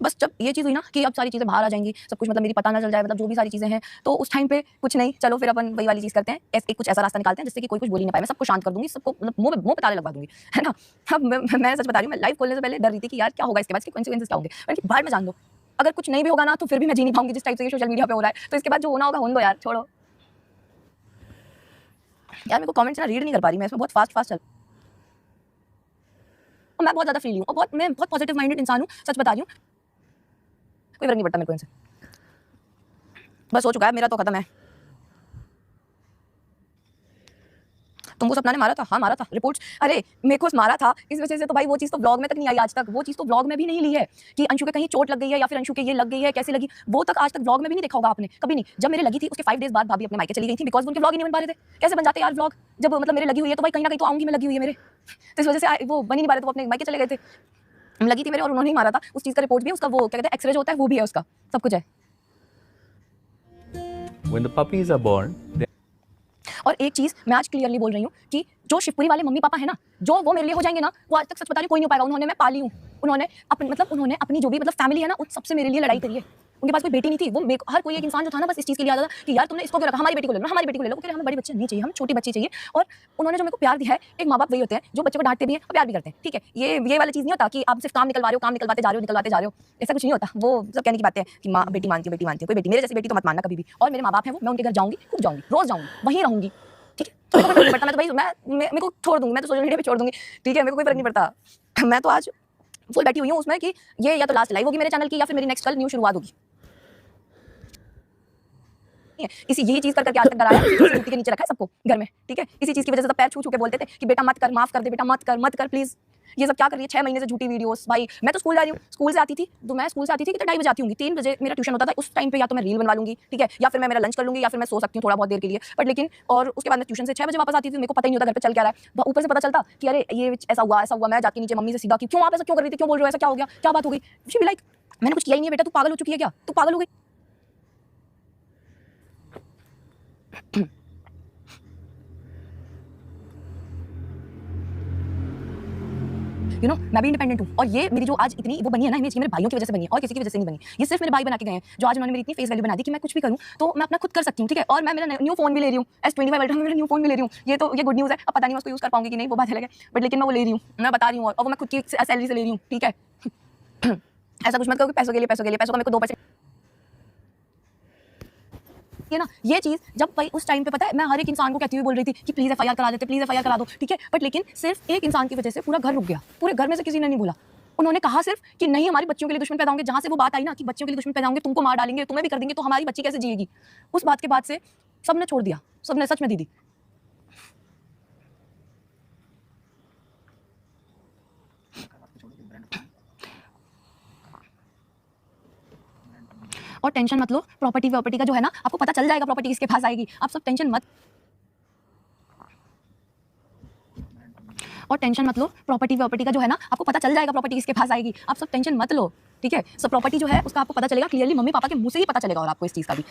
बस जब ये चीज़ हुई ना कि अब सारी चीज़ें बाहर आ जाएंगी, सब कुछ मतलब मेरी पता ना चल जाए, मतलब जो भी सारी चीज़ें हैं, तो उस टाइम पे कुछ नहीं, चलो फिर अपन वही वाली चीज़ करते हैं, ऐसे कुछ ऐसा रास्ता निकालते हैं जिससे कि कोई कुछ बोल ही ना पाए। मैं सबको शांत कर दूंगी, सबको मतलब मुंह पे ताले लगवा दूंगी, है ना। अब मैं सच बता रही हूँ, मैं लाइव खोलने से पहले डर रही थी कि यार क्या होगा इसके बाद, इसके कॉन्सिक्वेंसेस क्या होंगे। मैंने बाहर में जान दो, अगर कुछ नहीं भी होगा ना तो फिर भी मैं जी नहीं पाऊंगी जिस टाइप से सोशल मीडिया पे हो रहा है, तो इसके बाद जो होना होगा होने दो यार, छोड़ो यार। मेरे को कमेंट्स ना रीड नहीं कर पा रही मैं, इसमें बहुत फास्ट चल, और मैं बहुत ज़्यादा फ्री हूँ, और मैं बहुत पॉजिटिव माइंडेड इंसान हूँ, सच बता रही हूँ। कोई फर्क नहीं पड़ता मेरे को इनसे, बस हो चुका है मेरा तो खत्म है। तुमको सपना ने मारा था? हाँ मारा था, रिपोर्ट्स, अरे मेरे को मारा था इस वजह से, तो भाई वो चीज़ तो ब्लॉग में तक नहीं आई आज तक, वो चीज़ तो ब्लॉग में भी नहीं ली है कि अंशु के कहीं चोट लग गई है या फिर अंशु के ये लग गई है, कैसे लगी, वो तक आज तक ब्लॉग में भी नहीं देखा होगा आपने, कभी नहीं। जब मेरे लगी थी उसके 5 डेज बाद भाभी अपने मायके चली गई थी, बिकॉज उनके ब्लॉग ही नहीं बन पा रहे थे। कैसे बन जाते यार ब्लॉग, जब मतलब मेरे लगी हुई है तो भाई कहीं ना कहीं तो आऊँगी मैं, लगी हुई है मेरे, तो इस वजह से वो बन ही नहीं पा रहे थे, वो अपने मायके चले गए थे। लगी थी मेरे और उन्होंने ही मारा था, उस चीज़ का रिपोर्ट भी, उसका वो क्या कहते हैं एक्सरे जो होता है वो भी है, उसका सब कुछ है। When the puppies are born, और एक चीज़ मैं आज क्लियरली बोल रही हूँ कि जो शिवपुरी वाले मम्मी पापा है ना, जो वो मेरे लिए हो जाएंगे ना, वो आज तक सच बता रही हूँ कोई नहीं हो पाएगा। उन्होंने, मैं पाली हूँ, उन्होंने अपनी जो भी मतलब फैमिली है ना, उन सबसे मेरे लिए लड़ाई करी है। उनके पास कोई बेटी नहीं थी, वो हर कोई एक इंसान जो था ना, बस इस चीज़ के लिए आता था कि यार तुमने इसको क्यों रखा, हमारी बेटी को ले लो, हमारी बेटी को ले लो। हमें बड़े बच्चे नहीं चाहिए, हम छोटी बच्ची चाहिए। और उन्होंने जो मेरे को प्यार दिया है, एक माँ बाप वही होते हैं जो बच्चे को डांटते भी हैं और प्यार भी करते हैं, ठीक है। ये वाली चीज़ नहीं होता कि आप सिर्फ काम निकलवा रहे हो, काम निकलवाते जा रहे हो, ऐसा कुछ नहीं होता। वो सब कहने की बातें हैं कि माँ बेटी मानती हूँ, कोई बेटी, मेरे जैसी बेटी तो मत मानना कभी भी। और मेरे माँ बाप हैं वो, मैं उनके घर जाऊँगी, खूब जाऊँगी, रोज़ जाऊँगी, वहीं रहूँगी, ठीक है। तो मेरे को कोई फर्क नहीं पड़ता, मैं तो भाई मैं मेरे को छोड़ दूँगी, मैं तो सोशल मीडिया पे छोड़ दूँगी, ठीक है, मेरे को कोई फर्क नहीं पड़ता। मैं तो आज फुल बैठी हुई हूँ उसमें कि ये या तो लास्ट लाइव होगी मेरे चैनल की, या फिर मेरी नेक्स्ट कल न्यू शुरुआत होगी। इसी यही चीज़ कर करके आज तक डराया, इसी चीज़ के नीचे रखा है सबको घर में, ठीक है। इसी चीज़ की वजह से पैर छू छू के बोलते थे कि बेटा मत कर, माफ कर दे बेटा, मत कर प्लीज़। ये सब क्या कर रही है 6 महीने से झूठी वीडियोस। भाई मैं तो स्कूल जा रही हूँ, स्कूल से आती थी तो मैं स्कूल से आती थी कि 2:30 बजे आती हूँगी, 3 बजे मेरा ट्यूशन होता था। उस टाइम पे या तो मैं रील बनवा लूँगी, ठीक है, या फिर मैं मेरा लंच कर लूँगी, या फिर मैं सो सकती हूँ थोड़ा बहुत देर के लिए, बट लेकिन और उसके बाद मैं ट्यूशन से 6 बजे वापस आती थी। मेरे को पता ही नहीं होता घर पे चल क्या रहा है। ऊपर से पता चलता कि अरे ये ऐसा हुआ, मैं जाके नीचे मम्मी से सीधा कि क्यों आप ऐसा क्यों कर रही थी, क्यों बोल रहे हो, ऐसा क्या हो गया, क्या बात हो गई। शी बी लाइक मैंने कुछ किया ही नहीं है बेटा, तू पागल हो चुकी है क्या, तू पागल हो गई। यू नो मैं भी इंडिपेंडेंट हूँ, और ये मेरी जो आज इतनी वो बनी है ना इमेज, ये मेरे भाइयों की वजह से बनी है और किसी की वजह से नहीं बनी। ये सिर्फ मेरे भाई बना के गए हैं, जो आज उन्होंने मेरी इतनी फेस वैल्यू बना दी कि मैं कुछ भी करूँ तो मैं अपना खुद कर सकती हूँ, ठीक है। और मैं मेरा न्यू फोन भी ले रही हूँ, S25 अल्ट्रा में मेरा न्यू फोन भी ले रही हूँ। ये गुड न्यूज़ है। अब पता नहीं मैं उसको यूज़ कर पाऊंगी कि नहीं, वो बात अलग है, बट लेकिन मैं वो ले रही हूँ, मैं बता रही हूँ, और वो मैं खुद की सैलरी से ले रही हूँ, ठीक है। ऐसा कुछ मत करो कि पैसों के लिए, पैसों का मेरे को 2% ये ना, ये चीज़ जब भाई उस टाइम पे पता है मैं हर एक इंसान को कहती हुई बोल रही थी कि प्लीज़ FIR करा देते, प्लीज़ FIR करा दो, ठीक है। बट लेकिन सिर्फ एक इंसान की वजह से पूरा घर रुक गया, पूरे घर में से किसी ने नहीं बोला। उन्होंने कहा सिर्फ कि नहीं हमारी बच्चियों के लिए दुश्मन पैदा होंगे। जहाँ से वो बात आई ना कि बच्चियों के लिए दुश्मन पैदा होंगे, तुमको मार डालेंगे, तुम्हें भी कर देंगे, तो हमारी बच्ची कैसे जिएगी, उस बात के बाद से सबने छोड़ दिया, सबने सच में दीदी। और टेंशन मत लो, प्रॉपर्टी का जो है ना, आपको पता चल जाएगा प्रॉपर्टी किसके पास आएगी, आप सब टेंशन मत। और टेंशन मत लो, प्रॉपर्टी का जो है ना, आपको पता चल जाएगा प्रॉपर्टी किसके पास आएगी, आप सब टेंशन मत लो, ठीक है। सो प्रॉपर्टी जो है उसका आपको पता चलेगा क्लियरली, मम्मी पापा के मुंह से ही पता चलेगा, और आपको इस चीज़ का भी।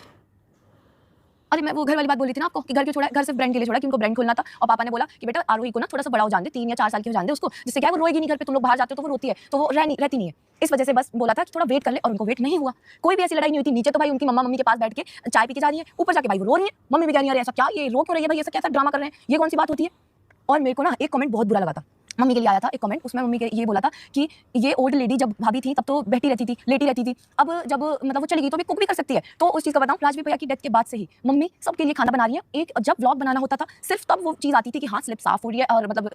अरे मैं वो घर वाली बात बोली थी ना आपको कि घर क्यों छोड़ा, घर सिर्फ ब्रांड के लिए छोड़ा कि उनको ब्रांड खोलना था, और पापा ने बोला कि बेटा आरोही को ना थोड़ा सा बड़ा हो जान दे, 3 या 4 साल की हो जान दे उसको, जिससे क्या है वो रोएगी नहीं, घर पे तुम लोग बाहर जाते हो तो वो रोती है, तो वो रहती नहीं है, इस वजह से बस बोला था कि थोड़ा वेट कर ले, और उनको वेट नहीं हुआ। कोई भी ऐसी लड़ाई नहीं हुई थी, नीचे तो भाई उनकी मम्मी के पास बैठ के चाय पी के जा रही है, ऊपर जाके भाई वो रो रही है, मम्मी भी कह रही है ऐसा क्या, ये रो क्यों रही है भाई, ऐसा कैसा ड्रामा कर रहे हैं, ये कौन सी बात होती है। और मेरे को ना एक कमेंट बहुत बुरा लगा था, मम्मी के लिए आया था एक कमेंट, उसमें मम्मी के ये बोला था कि ये ओल्ड लेडी जब भाभी थी तब तो बैठी रहती थी, लेटी रहती थी, अब जब मतलब वो चली गई तो अभी कुक भी कर सकती है। तो उस चीज़ का बताऊं, राजवीर भैया की डेथ के बाद से ही मम्मी सबके लिए खाना बना रही है। एक जब व्लॉग बनाना होता था सिर्फ तब वो चीज़ आती थी कि हाँ स्लिप साफ हो रही है, और मतलब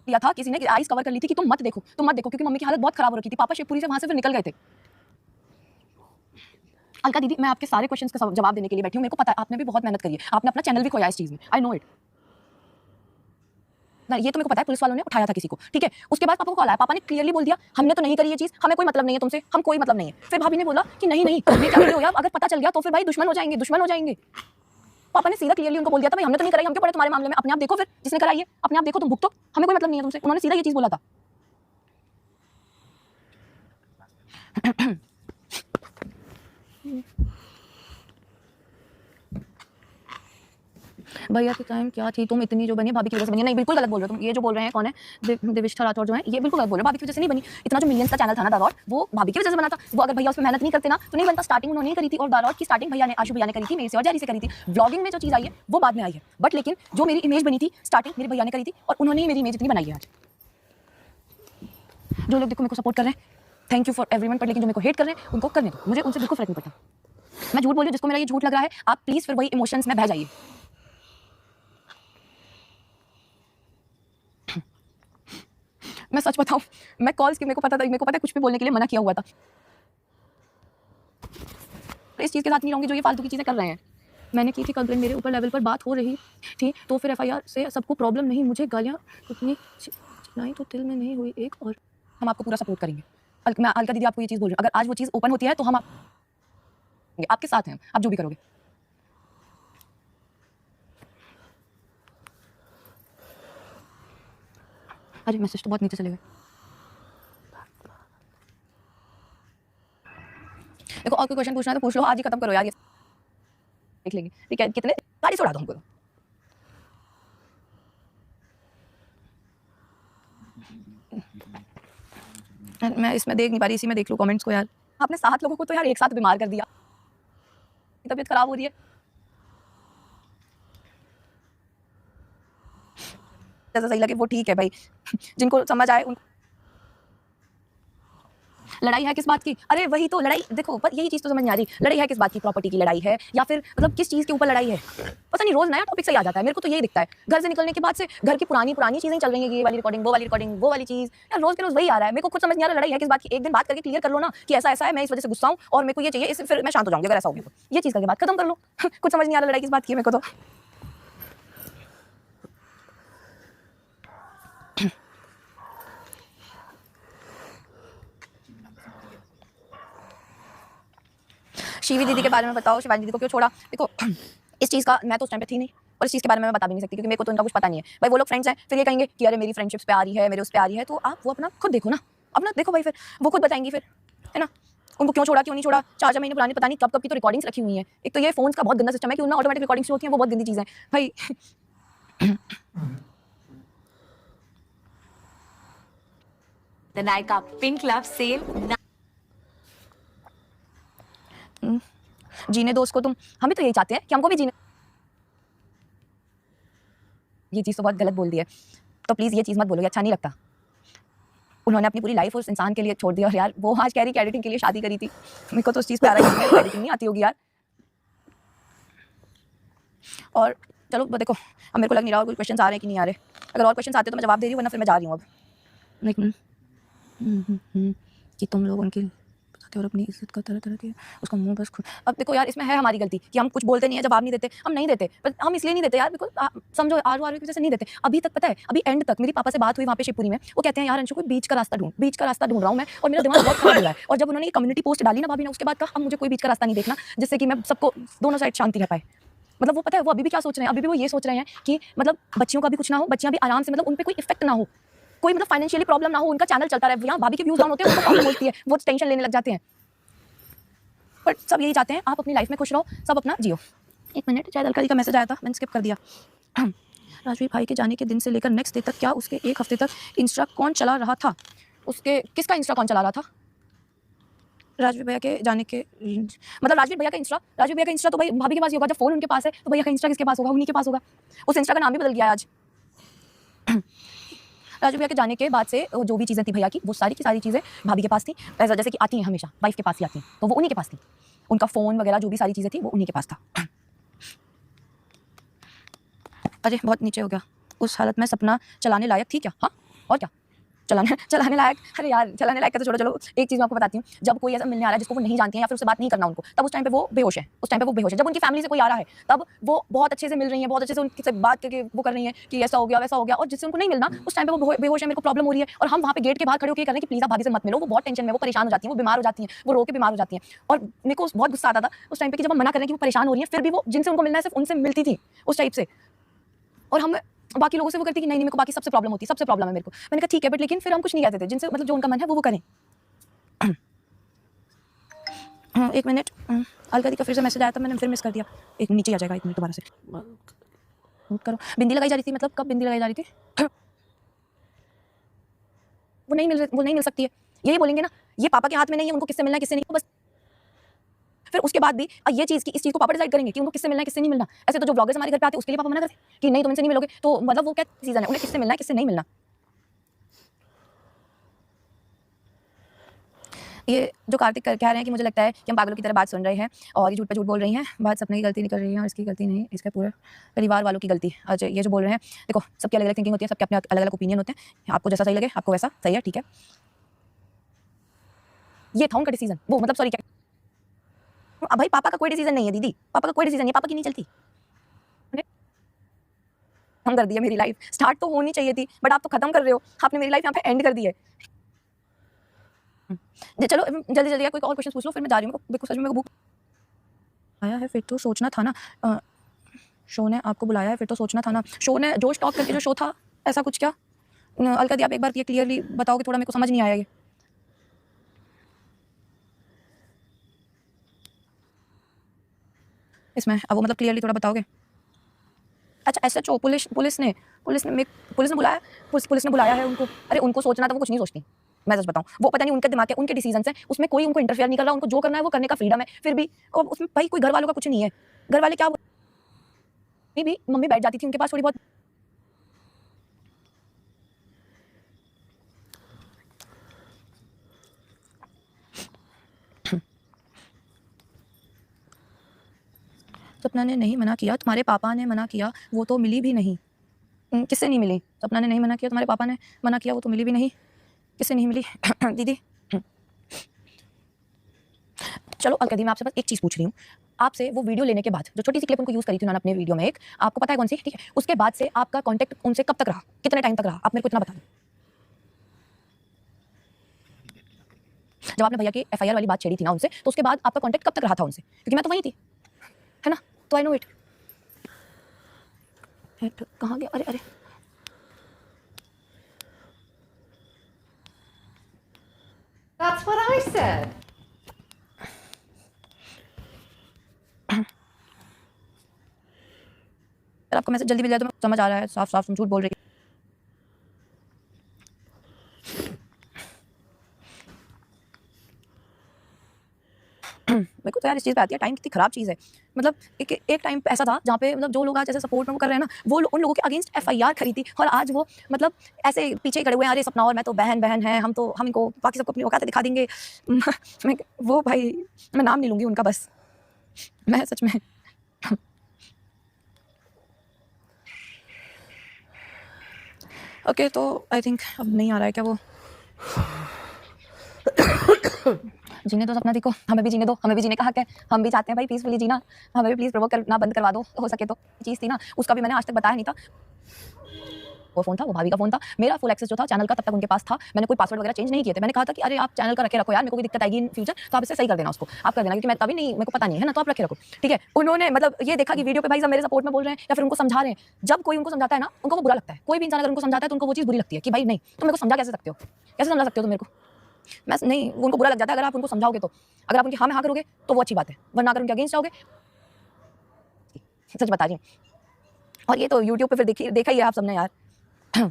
या था किसी ने आइस कवर कर ली थी कि तुम मत देखो, क्योंकि मम्मी की हालत बहुत खराब हो रखी थी, पापा शिवपुरी से वहां से फिर निकल गए थे। अलका दीदी, मैं आपके सारे क्वेश्चंस का जवाब देने के लिए बैठी हूँ, मेरे को पता है आपने भी बहुत मेहनत करी है, आपने अपना चैनल भी खोया इस चीज़ में, आई नो इट ना, ये तो मेरे को पता है, पुलिस वालों ने उठाया था किसी को, ठीक है। उसके बाद पापा को कॉल आया, पापा ने क्लियरली बोल दिया हमने तो नहीं करी ये चीज़, हमें कोई मतलब नहीं है तुमसे, हम कोई मतलब नहीं है। फिर भाभी ने बोला कि नहीं नहीं ये क्या कर रहे हो यार, अगर पता चल गया तो फिर भाई दुश्मन हो जाएंगे। पापा ने सीधा क्लियरली उनको बोल दिया था भाई हमने तो नहीं कराई, हम क्यों पड़े तुम्हारे मामले में, अपने आप देखो, फिर जिसने कराई है अपने आप देखो, तुम भुगतो, हमें कोई मतलब नहीं है तुमसे। उन्होंने सीधा ये चीज़ बोला था। भैया की टाइम क्या थी, तुम इतनी जो बनी भाभी की वजह से बनी, नहीं बिल्कुल गलत बोल रहे हो तुम। ये जो बोल रहे हैं कौन है, देविष्ठा राठौर जो है, ये बिल्कुल गलत बोल रहे हो, भाभी की वजह से नहीं बनी। इतना जो मिलियंस का चैनल था ना दारौर, वो भाभी की वजह से बना था। वो अगर भैया उसमें मेहनत नहीं करते ना तो नहीं बनता। स्टार्टिंग उन्होंने ही करी थी, और दारौर की स्टार्टिंग भैया ने, आशु भैया ने करी थी, मेरे से और जारी से करी थी। व्लॉगिंग में जो चीज़ आई है वो बाद में आई है, बट लेकिन जो मेरी इमेज बनी थी स्टार्टिंग मेरे भैया ने करी थी, और उन्होंने ही मेरी इमेज इतनी बनाई है आज। जो लोग देखो मेरे को सपोर्ट कर रहे हैं, थैंक यू फॉर एवरीवन, पर लेकिन जो मेरे को हेट कर रहे हैं उनको करने दो, मुझे उनसे बिल्कुल फर्क नहीं पड़ता। मैं झूठ बोल रही हूँ, जिसको मेरा ये झूठ लग रहा है आप प्लीज़ फिर वही इमोशंस में बह जाइए। मैं सच बताऊं, मैं कॉल्स की मेरे को पता है कुछ भी बोलने के लिए मना किया हुआ था। इस चीज़ के साथ नहीं रहूंगी जो ये फालतू की चीज़ें कर रहे हैं। मैंने की थी कंप्लेंट, मेरे ऊपर लेवल पर बात हो रही थी, तो फिर एफआईआर से सबको प्रॉब्लम नहीं, मुझे गालियाँ इतनी चिल्लाई तो दिल में नहीं हुई एक, और हम आपको पूरा सपोर्ट करेंगे। मैं अलका दीदी आपको ये चीज़ बोल रही हूँ, अगर आज वो चीज़ ओपन होती है तो हम आपके साथ हैं, आप जो भी करोगे। अरे मैसेज तो बहुत नीचे चले गए। देखो और कोई क्वेश्चन पूछना है तो पूछ लो, आज ही खत्म करो यार, ये देख लेंगे ठीक है, कितने गाड़ी से उड़ा दो हमको। मैं इसमें देख नहीं पा रही, इसी में देख लो कमेंट्स को यार। आपने 7 लोगों को तो यार एक साथ बीमार कर दिया, तबीयत खराब हो रही है। जैसा सही लगे वो ठीक है भाई, जिनको समझ आए उनको। लड़ाई है किस बात की, अरे वही तो लड़ाई, देखो पर यही चीज़ तो समझ नहीं आ रही, लड़ाई है किस बात की, प्रॉपर्टी की लड़ाई है या फिर मतलब किस चीज़ के ऊपर लड़ाई है, पता नहीं। रोज नया टॉपिक से ही आ जाता है, मेरे को तो यही दिखता है। घर से निकलने के बाद से घर की पुरानी चीज़ें चल रही है, ये वाली रिकॉर्डिंग, वो वाली चीज़, यार रोज के रोज वही आ रहा है। मेरे को खुद समझ नहीं आ रहा लड़ाई है किस बात की। एक दिन बात करके क्लियर कर लो ना कि ऐसा है, मैं इस वजह से गुस्सा हूँ और मेरे को ये चाहिए, इससे फिर मैं शांत हो जाऊंगी। अगर ऐसा हो गया तो ये चीज़ करके बात खत्म कर लो। कुछ समझ नहीं आ रहा लड़ाई किस बात की है मेरे को तो। शिवी दीदी के बारे में बताओ, शिवानी दीदी को क्यों छोड़ा। देखो इस चीज़ का मैं तो उस टाइम पे थी नहीं, और इस चीज़ के बारे में मैं बता भी नहीं सकती क्योंकि मेरे को तो उनका कुछ पता नहीं है। भाई वो लोग फ्रेंड्स हैं, फिर ये कहेंगे कि अरे मेरी फ्रेंडशिप्स पे आ रही है, मेरे उस पे आ रही है, तो आप वो अपना खुद देखो ना, अपना देखो भाई, फिर वो खुद बताएंगी फिर, है ना। उनको क्यों छोड़ा क्यों नहीं छोड़ा, 4 महीने पुरानी पता नहीं कब की तो रिकॉर्डिंग्स रखी हुई हैं। एक तो ये फोन का बहुत गंदा सिस्टम है कि उनमें ऑटोमेटिक रिकॉर्डिंग्स होती हैं, वो बहुत गंदी चीज़ है भाई। The Nykaa Pink Love Sale. जीने दो उसको तुम, हम भी तो यही चाहते हैं कि हमको भी जीने। ये चीज़ तो बहुत गलत बोल दी है, तो प्लीज़ ये चीज़ मत बोलो, अच्छा नहीं लगता। उन्होंने अपनी पूरी लाइफ उस इंसान के लिए छोड़ दिया, और यार वो आज कह रही कि एडिटिंग के लिए शादी करी थी। मेरे को तो उस चीज़ पे आ रहा है, एडिटिंग नहीं आती होगी यार। और चलो देखो, अब मेरे को लग नहीं रहा और कोई क्वेश्चन आ रहे हैं कि नहीं आ रहे। अगर और क्वेश्चन आते तो मैं जवाब दे रही हूँ, वरना फिर मैं जा रही हूँ अब। कि तुम लोग उनकी और अपनी इज्जत का तरह तरह की उसका मुंह बस अब देखो यार, इसमें है हमारी गलती कि हम कुछ बोलते नहीं है, जवाब नहीं देते, हम नहीं देते, पर हम इसलिए नहीं देते यार, बिकॉज समझो आरू आरू की वजह से नहीं देते। अभी तक पता है, अभी एंड तक मेरी पापा से बात हुई वहाँ पे शिवपुरी में, वो कहते हैं यार अंशु कोई बीच का रास्ता ढूंढ रहा हूँ मैं, और मेरा दिमाग बहुत खराब हो रहा है। और जब उन्होंने ये कम्युनिटी पोस्ट डाली ना भाभी ने, उसके बाद कहा अब मुझे कोई बीच का रास्ता नहीं देखना, जिससे कि मैं सबको दोनों साइड शांति रह पाए। मतलब वो पता है वो अभी भी क्या सोच रहे हैं, अभी भी वो ये सोच रहे हैं कि मतलब बच्चियों का भी कुछ ना हो, बच्चियां भी आराम से, मतलब उन पे कोई इफेक्ट ना हो, कोई मतलब फाइनेंशियली प्रॉब्लम ना हो, उनका चैनल चलता रहे। यहाँ भाभी के व्यूज डाउन होते हैं, उनको प्रॉब्लम होती है, वो टेंशन लेने लग जाते हैं। बट सब यही चाहते हैं आप अपनी लाइफ में खुश रहो, सब अपना जियो। एक मिनट, शायद अलका दी का मैसेज आया था, मैंने स्किप कर दिया। राजवीर भाई के जाने के दिन से लेकर नेक्स्ट डे तक क्या उसके एक हफ्ते तक इंस्टा कौन चला रहा था? उसके किसका इंस्टा कौन चला रहा था? राजवीर भैया के जाने के मतलब राजवीर भैया का इंस्टा तो भाई भाभी के पास ही होगा। जब फोन उनके पास है तो भैया का इंस्टा किसके पास होगा? उन्हीं के पास होगा। उस इंस्टा का नाम भी बदल गया है आज। राजू भैया के जाने के बाद से जो भी चीज़ें थी भैया की, वो सारी की सारी चीज़ें भाभी के पास थी। ऐसा जैसे कि आती हैं हमेशा वाइफ के पास ही आती हैं, तो वो उन्हीं के पास थी। उनका फ़ोन वगैरह जो भी सारी चीज़ें थी वो उन्हीं के पास था। अरे बहुत नीचे हो गया। उस हालत में सपना चलाने लायक थी क्या? हाँ, और क्या चलाने लायक? अरे यार चलाने लायक का तो छोड़ो, चलो एक चीज़ मैं आपको बताती हूँ। जब कोई ऐसा मिलने आ रहा है जिसको वो नहीं जानती है या फिर उससे बात नहीं करना उनको, तब उस टाइम पे वो बेहोश है। जब उनकी फैमिली से कोई आ रहा है तब वो बहुत अच्छे से मिल रही है, बहुत अच्छे से उनसे बात करके वो कर रही है कि ऐसा हो गया वैसा हो गया, और जिससे उनको नहीं मिलना उस टाइम पे वो बेहोश है, मेरे को प्रॉब्लम हो रही है, और हम वहाँ पे गेट के बाहर खड़े होकर कर रहे हैं कि प्लीज़ आप भाभी से मत मिलो। वो बहुत टेंशन में, वो परेशान हो जाती है, वो बीमार हो जाती है, वो रो के बीमार हो जाती है। और मेरे को बहुत गुस्सा आता था उस टाइम पे कि जब हम मना कर रहे हैं कि वो परेशान हो रही है, फिर भी वो जिनसे उनको मिलना है सिर्फ उनसे मिलती थी उस टाइप से। और हम बाकी लोगों से वो करती कि नहीं मेरे को बाकी सबसे प्रॉब्लम होती है, सबसे प्रॉब्लम है मेरे को। मैंने कहा ठीक है, बट लेकिन फिर हम कुछ नहीं कहते थे, जिनसे मतलब जो उनका मन है वो करें। एक मिनट, अलका दी का फिर से मैसेज आया था, मैंने फिर मिस कर दिया। एक नीचे आ जाएगा, एक मिनट दोबारा से नोट करो। बिंदी लगाई जा रही थी, मतलब कब बिंदी लगाई जा रही थी? वो नहीं मिल सकती है, यही बोलेंगे ना, ये पापा के हाथ में नहीं है उनको किससे मिलना है किससे नहीं, बस। फिर उसके बाद भी ये चीज़ की इस चीज़ को पापा डिसाइड करेंगे कि उनको किससे मिलना है किससे नहीं मिलना। ऐसे तो जो ब्लॉगर्स हमारे घर पे आते हैं उसके लिए पापा मना करते हैं कि नहीं तुम इनसे नहीं मिलोगे, तो मतलब वो क्या सीजन है, उन्हें किससे मिलना है किससे नहीं मिलना। ये जो कार्तिक कह रहे हैं कि मुझे लगता है कि हम पागलों की तरह बात सुन रहे हैं और ये झूठ पे झूठ बोल रही हैं, बात सपने की गलती नहीं कर रही हैं और इसकी गलती नहीं, इसका पूरे परिवार वालों की गलती। अच्छा ये जो बोल रहे हैं, देखो सबकी अलग अलग थिंकिंग होती है, सबके अपने अलग अलग ओपिनियन होते हैं, आपको जैसा सही लगे आपको वैसा सही है, ठीक है। ये था उनका डिसीजन, वो मतलब सॉरी क्या भाई, पापा का कोई डिसीजन नहीं है दीदी, पापा का कोई डिसीजन नहीं है, पापा की नहीं चलती। खत्म कर दिया मेरी लाइफ, स्टार्ट तो होनी चाहिए थी बट आप तो खत्म कर रहे हो, आपने मेरी लाइफ यहाँ पे एंड कर दी है। चलो जल्दी जल्दी कोई और क्वेश्चन पूछ लो, फिर मैं जा रही हूँ, बिल्कुल सच में मेरे को भूख आया है। फिर तो सोचना था ना, शो ने आपको बुलाया है, फिर तो सोचना था ना। शो ने जोश टॉक करके जो शो था, ऐसा कुछ क्या? अलका दी आप एक बार ये क्लियरली बताओगे, थोड़ा मेरे को समझ नहीं आया ये। इसमें अब वो मतलब क्लियरली थोड़ा बताओगे? अच्छा SHO पुलिस ने बुलाया, पुलिस ने बुलाया है उनको। अरे उनको सोचना था, वो कुछ नहीं सोचती, मैं सच बताऊं, वो पता नहीं उनके दिमाग के उनके डिसीजंस हैं, उसमें कोई उनको इंटरफेयर नहीं कर रहा, उनको जो करना है वो करने का फ्रीडम है। फिर भी और उसमें भाई कोई घर वालों का कुछ नहीं है, घर वाले क्या भी मम्मी बैठ जाती थी उनके पास थोड़ी बहुत। सपना ने नहीं मना किया, तुम्हारे पापा ने मना किया, वो तो मिली भी नहीं। किससे नहीं मिली? सपना ने नहीं मना किया, तुम्हारे पापा ने मना किया, वो तो मिली भी नहीं। किससे नहीं मिली? दीदी चलो अलका दी मैं आपसे बस एक चीज़ पूछ रही हूँ, आपसे वो वीडियो लेने के बाद जो छोटी सी क्लिप उनको यूज़ करी थी उन्होंने अपने वीडियो में, एक आपको पता है कौन सी, ठीक है, उसके बाद से आपका कांटेक्ट उनसे कब तक रहा, कितने टाइम तक रहा, आप मेरे को इतना बता दो। जब आपने भैया की FIR वाली बात छेड़ी थी ना उनसे, तो उसके बाद आपका कांटेक्ट कब तक रहा था उनसे? क्योंकि मैं तो वहीं थी, है ना, तो आई नो इट। कहाँ गया? अरे अरे That's what I said. अगर आपको मैसेज जल्दी मिल जाए तो समझ आ रहा है, साफ साफ तुम झूठ बोल रही है। मेरे को तो यार इस चीज़ पे आती है, टाइम कितनी ख़राब चीज़ है। मतलब एक टाइम पे ऐसा था जहाँ पे मतलब जो लोग आज ऐसे सपोर्ट में वो कर रहे हैं ना, वो उन लोगों के अगेंस्ट FIR खड़ी थी, और आज वो मतलब ऐसे पीछे खड़े हुए हैं, अरे सपना और मैं तो बहन है, हम इनको बाकी सबको अपनी औकात दिखा देंगे। मैं वो भाई मैं नाम नहीं लूँगी उनका, बस मैं सच में ओके तो आई थिंक अब नहीं आ रहा है क्या वो? जीने दो सपना देखो, हमें भी जीने दो, हमें भी जीने का हक है, हम भी चाहते हैं भाई पीसफुली जीना, हमें भी प्लीज़ प्रोवोक करना बंद करवा दो हो सके तो। चीज़ थी ना, उसका भी मैंने आज तक बताया नहीं था। वो फ़ोन था, वो भाभी का फ़ोन था, मेरा फुल एक्सेस जो था चैनल का तब तक उनके पास था, मैंने कोई पासवर्ड वगैरह चेंज नहीं किए थे। मैंने कहा था कि अरे आप चैनल का रखे रखो यार, मेरे को कोई दिक्कत आएगी इन फ्यूचर तो आप इसे सही कर देना उसको, आप कर देना क्योंकि मैं तभी नहीं, मेरे को पता नहीं है ना, तो आप रखे रखो, ठीक है। उन्होंने मतलब ये देखा कि वीडियो पे भाई सब मेरे सपोर्ट में बोल रहे हैं या फिर उनको समझा रहे हैं, जब कोई उनको समझाता है ना, उनको वो बुरा लगता है। कोई भी इंसान अगर उनको समझाता है तो उनको वो चीज़ बुरी लगती है कि भाई नहीं, तुम मेरे को समझा कैसे सकते हो? कैसे समझा सकते हो तुम मेरे को? मैं नहीं, उनको बुरा लग जाता है अगर आप उनको समझाओगे तो। अगर आप उनकी हाँ में हाँ करोगे तो वो अच्छी बात है, वरना अगर उनके अगेंस्ट जाओगे, सच बता रही हूँ। और ये तो यूट्यूब पे फिर देखा ही है आप सबने यार। मैं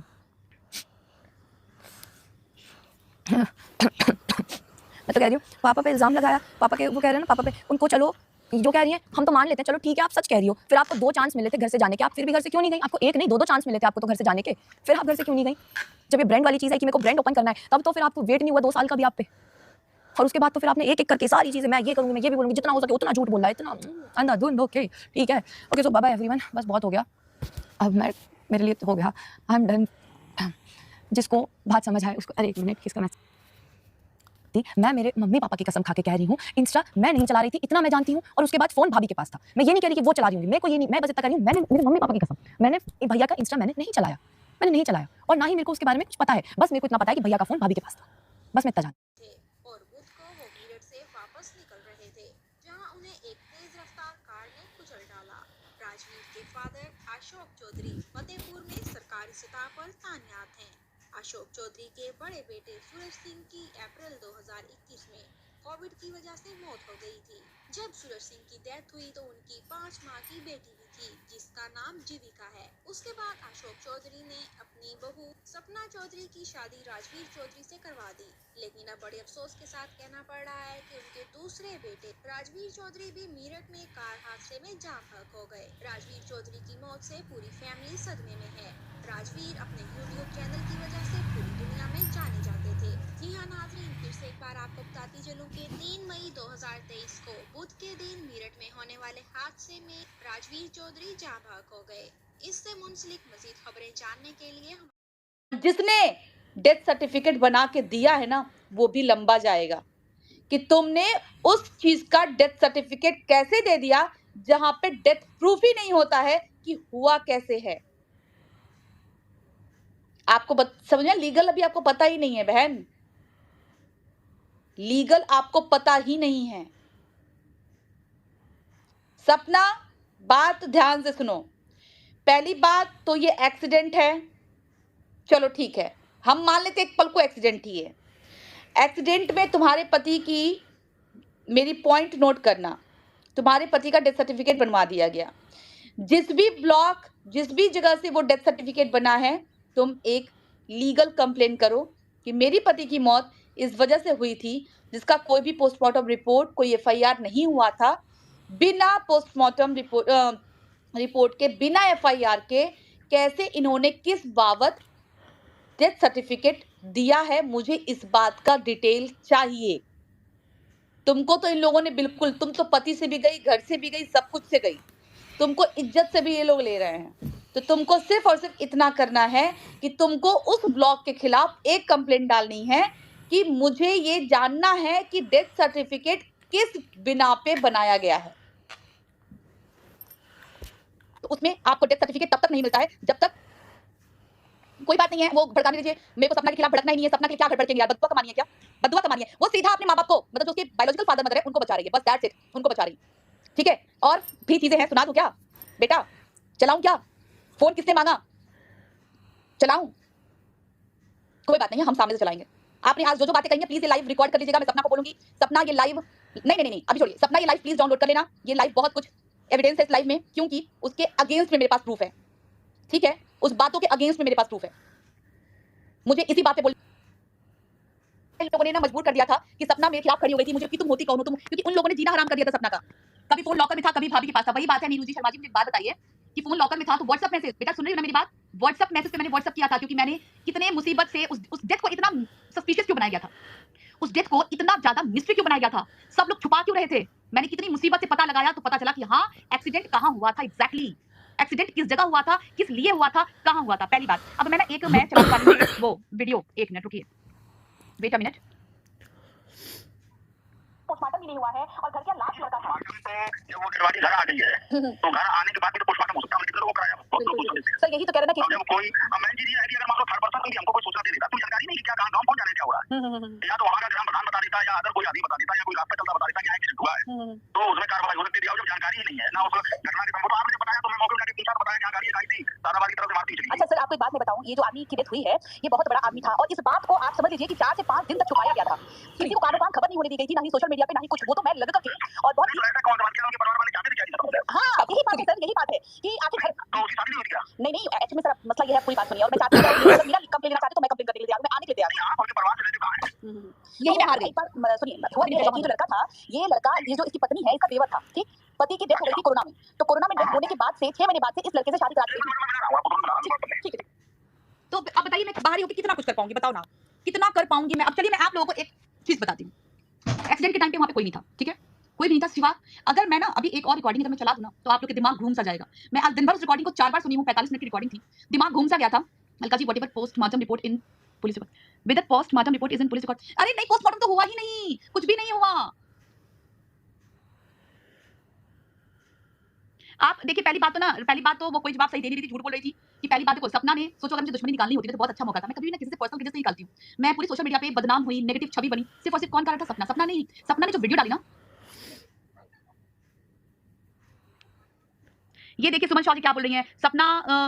तो कह रही हूँ पापा पे इल्ज़ाम लगाया, पापा के वो कह रहे हैं ना पापा पे, उनको चलो जो कह रही हैं हम तो मान लेते हैं, चलो ठीक है आप सच कह रही हो, फिर आपको 2 चांस मिले थे घर से जाने के, आप फिर भी घर से क्यों नहीं गई? आपको 1 नहीं 2-2 चांस मिले थे आपको तो घर से जाने के, फिर आप घर से क्यों नहीं गई? जब ये ब्रांड वाली चीज़ है कि मेरे को ब्रांड ओपन करना है, तब तो फिर आपको वेट नहीं हुआ 2 साल का भी आप पे। और उसके बाद तो फिर आपने एक-एक करके सारी चीज़ें मैं ये करूँगी, मैं ये भी बोलूँगी, जितना हो सके उतना झूठ बोल रहा है, इतना अंधाधुंध ओके, ठीक है। Okay so bye bye everyone, बस बहुत हो गया। अब मैं मेरे लिए तो हो गया, आई एम डन। जिसको बात समझ आए उसको, अरे 1 मिनट किसका मैसेज? मैं मेरे मम्मी पापा की कसम खा के कह रही हूँ, इंस्टा मैं नहीं चला रही थी, इतना मैं जानती हूँ। और उसके बाद फोन भाभी के पास था। मैं ये नहीं कह रही कि वो चला रही होंगी, मेरे को ये नहीं, मैं बस इतना कह रही हूँ, मैंने मेरे मम्मी पापा की कसम, मैंने भैया का इंस्टा मैंने नहीं चलाया, मैंने नहीं चलाया और ना ही मेरे को उसके बारे में कुछ पता है। बस मेरे को इतना पता है कि भैया का फोन भाभी के पास था, बस मैं इतना जानती थे और बुध को वो मीरठ से वापस निकल रहे थे, जहां उन्हें एक तेज रफ्तार कार ने कुचल डाला। राजवीर के फादर अशोक चौधरी फतेहपुर में सरकारी सतह पर तैनात हैं। अशोक चौधरी के बड़े बेटे सूरज सिंह की अप्रैल 2021 में कोविड की वजह से मौत हो गई थी। जब सूरज सिंह की डेथ हुई तो उनकी 5 माह की बेटी भी थी, जिसका नाम जीविका है। उसके बाद अशोक चौधरी ने अपनी बहू सपना चौधरी की शादी राजवीर चौधरी से करवा दी। लेकिन अब बड़े अफसोस के साथ कहना पड़ रहा है कि उनके दूसरे बेटे राजवीर चौधरी भी मीरठ में कार हादसे में जान बहक हो गए। राजवीर चौधरी की मौत से पूरी फैमिली सदमे में है। राजवीर अपने यूट्यूब चैनल की वजह से पूरी दुनिया में जाने जाते थे। जी हाँ नाज़रीन, फिर से एक बार आपको बताती चलूं कि 3 मई 2023 को बुध के दिन मीरठ में होने वाले हादसे में राजवीर चौधरी जान बहक हो गए। इससे मुंसलिक मजीद खबरें जानने के लिए जिसने डेथ सर्टिफिकेट बना के दिया है ना, वो भी लंबा जाएगा कि तुमने उस चीज का डेथ सर्टिफिकेट कैसे दे दिया जहां पे डेथ प्रूफ ही नहीं होता है कि हुआ कैसे है। आपको समझ में, लीगल अभी आपको पता ही नहीं है बहन, लीगल आपको पता ही नहीं है। सपना, बात ध्यान से सुनो। पहली बात तो ये एक्सीडेंट है, चलो ठीक है, हम मान लेते एक पल को एक्सीडेंट ही है। एक्सीडेंट में तुम्हारे पति की, मेरी पॉइंट नोट करना, तुम्हारे पति का डेथ सर्टिफिकेट बनवा दिया गया। जिस भी ब्लॉक, जिस भी जगह से वो डेथ सर्टिफिकेट बना है, तुम एक लीगल कंप्लेन करो कि मेरी पति की मौत इस वजह से हुई थी, जिसका कोई भी पोस्टमार्टम रिपोर्ट, कोई एफआईआर नहीं हुआ था। बिना पोस्टमार्टम रिपोर्ट के, बिना एफआईआर के कैसे इन्होंने किस बाबत डेथ सर्टिफिकेट दिया है, मुझे इस बात का डिटेल चाहिए। तुमको तो इन लोगों ने बिल्कुल, तुम तो पति से भी गई, घर से भी गई, सब कुछ से गई, तुमको इज्जत से भी ये लोग ले रहे हैं। तो तुमको सिर्फ और सिर्फ इतना करना है कि तुमको उस ब्लॉक के खिलाफ एक कंप्लेंट डालनी है कि मुझे ये जानना है कि डेथ सर्टिफिकेट किस बिना पे बनाया गया है। तो उसमें आपको डेथ सर्टिफिकेट तब तक नहीं मिलता है जब तक, कोई बात नहीं है, वो भड़काने दीजिए, मेरे को सपना के खिलाफ भड़कना ही नहीं है। सपना के क्या भड़केंगे यार, बददुआ कमानी है क्या? बददुआ कमानी है। वो सीधा अपने माँ बाप को, मतलब जो उसके बायोलॉजिकल फादर मदर है, उनको बचा रही है, बस दैट्स इट, उनको बचा रही है, ठीक है। और भी चीजें हैं, सुना दूं क्या बेटा? चलाऊं क्या? फोन किसने मांगा? चलाऊं? कोई बात नहीं है, हम सामने से चलाएंगे। आपने आज जो जो बातें कही हैं प्लीज ये लाइव रिकॉर्ड कर लीजिएगा। मैं सपना को बोलूंगी, सपना ये लाइव नहीं, अभी छोड़िए, सपना ये लाइव प्लीज डाउनलोड कर लेना। ये लाइव बहुत कुछ एविडेंस है इस लाइव में, क्योंकि उसके अगेंस्ट में मेरे पास प्रूफ है, ठीक है। उस बातों के अगेंस्ट में मेरे पास प्रूफ है। मुझे इसी बात पे बोल, लोगों ने ना मजबूर कर दिया था कि सपना मेरे खिलाफ खड़ी हो गई थी, मुझे कि तुम होती कौन हो तुम, क्योंकि उन लोगों ने जीना हराम कर दिया था सपना का। कभी फोन लॉकर में था, कभी भाभी के पास था। वही बात है नीरू जी शर्मा जी, मुझे एक बात बताइए कि फोन लॉकर में था तो व्हाट्सएप मैसेज, बेटा सुन रही हो ना मेरी बात? व्हाट्सएप मैसेज पे मैंने व्हाट्सएप किया था, क्योंकि मैंने कितने मुसीबत से उस डेथ को इतना सस्पिशियस क्यों बनाया गया था, उस डेथ को इतना ज्यादा मिस्ट्री क्यों बनाया गया था, सब लोग छुपा क्यों रहे थे। मैंने कितनी मुसीबत से पता लगाया तो पता चला कि हाँ, एक्सीडेंट कहाँ हुआ था एग्जैक्टली, एक्सीडेंट किस जगह हुआ था, किस लिए हुआ था, कहाँ हुआ था। पहली बात। अब मैं चलाने वाली हूँ वो वीडियो, 1 मिनट रुकिए, वेट अ मिनट। पोस्टमार्टम भी नहीं हुआ है और घर के लास्ट लड़का था। तो जब वो डेडबॉडी घर आ गई है तो घर आने के बाद भी तो पोस्टमार्टम हो सकता है, हमने कितने लोगों को कराया सर यही तो कह रहे ना कि अब जब कोई मैं जी है कि अगर मान लो थर्ड पर्सन भी हमको कोई सूचना दे देता तो जानकारी नहीं कि क्या गांव कौन जाने क्या हो रहा है, या तो वहां का ग्राम प्रधान बता देता या अदर कोई आदमी बता देता या कोई रास्ता चलता बता देता कि यहाँ एक्सीडेंट हुआ है तो उसमें कार्रवाई हो सकती थी। अब जब जानकारी ही नहीं है ना उस घटना के समय, तो आपने बताया तो मैं मौके पर जाके पूछा, बताया कि गाड़ी आई थी दादाबाद की तरफ से मारती चली। अच्छा सर, आपको एक बात मैं बताऊं, ये जो आदमी की डेथ हुई है ये बहुत बड़ा आदमी था और इस बात को आप समझ लीजिए कि 4 से 5 दिन तक छुपाया गया था। किसी को कानो कान खबर नहीं होने दी गई थी, ना ही सोशल मीडिया पे, ना ही कुछ। वो तो मैं लग करके और बहुत ऐसा कौन सवाल किया उनके परिवार वाले चाहते थे क्या नहीं? हाँ यही बात है सर, यही बात है कि आखिर तो उसकी शादी नहीं हुई क्या? नहीं एक्चुअली सर मसला ये है, पूरी बात सुनिए। और मैं चाहती हूँ अगर मेरा कंप्लेन लेना चाहते तो मैं कंप्लेन करने के लिए तैयार हूं, मैं आने के लिए तैयार हूं। आप उनके परिवार से रिलेटिव कहाँ हैं? यही मैं हार गई। एक बार सुनिए, हुआ ये है कि जो लड़का था, ये लड़का, ये जो इसकी पत्नी है, इसका देवर था, ठीक। पति की डेथ हो गई थी कोरोना में, तो कोरोना में डेथ होने के बाद से 6 महीने बाद से इस लड़के से शादी करा दी थी। ठीक है, तो अब बताइए मैं बाहर होकर कितना कुछ कर पाऊंगी, बताओ ना कितना कर पाऊंगी मैं। अब चलिए मैं आप लोगों को एक चीज बताती हूँ। एक्सीडेंट के टाइम पे वहां पे कोई नहीं था, ठीक है, कोई भी नहीं था सिवा, अगर मैं ना अभी एक और रिकॉर्डिंग अगर मैं चला दूं ना तो आप लोग के दिमाग घूम सा जाएगा। मैं आज दिन भर उस रिकॉर्डिंग को 4 बार सुनी हूं, 45 मिनट की रिकॉर्डिंग थी, दिमाग घूम सा गया था। Alka ji, whatever postmortem report in police record, with the postmortem report is in police record. अरे नहीं, पोस्टमार्टम तो हुआ ही नहीं, कुछ भी नहीं हुआ। आप देखिए, पहली बात तो वो कोई जवाब सही दे नहीं रही थी, झूठ बोल रही थी कि पहली बात देखो, सपना ने सोचो अगर मुझे दुश्मनी निकालनी होती है तो बहुत अच्छा मौका था। मैं कभी भी ना किसी से पर्सनल ग्रजेस नहीं निकालती हूं। मैं पूरी सोशल मीडिया पे बदनाम हुई, नेगेटिव छवि बनी, सिर्फ और सिर्फ कौन कारण था? सपना नहीं। सपना ने जो वीडियो डाली ना, ये देखिए सुमन शाह जी क्या बोल रही हैं, सपना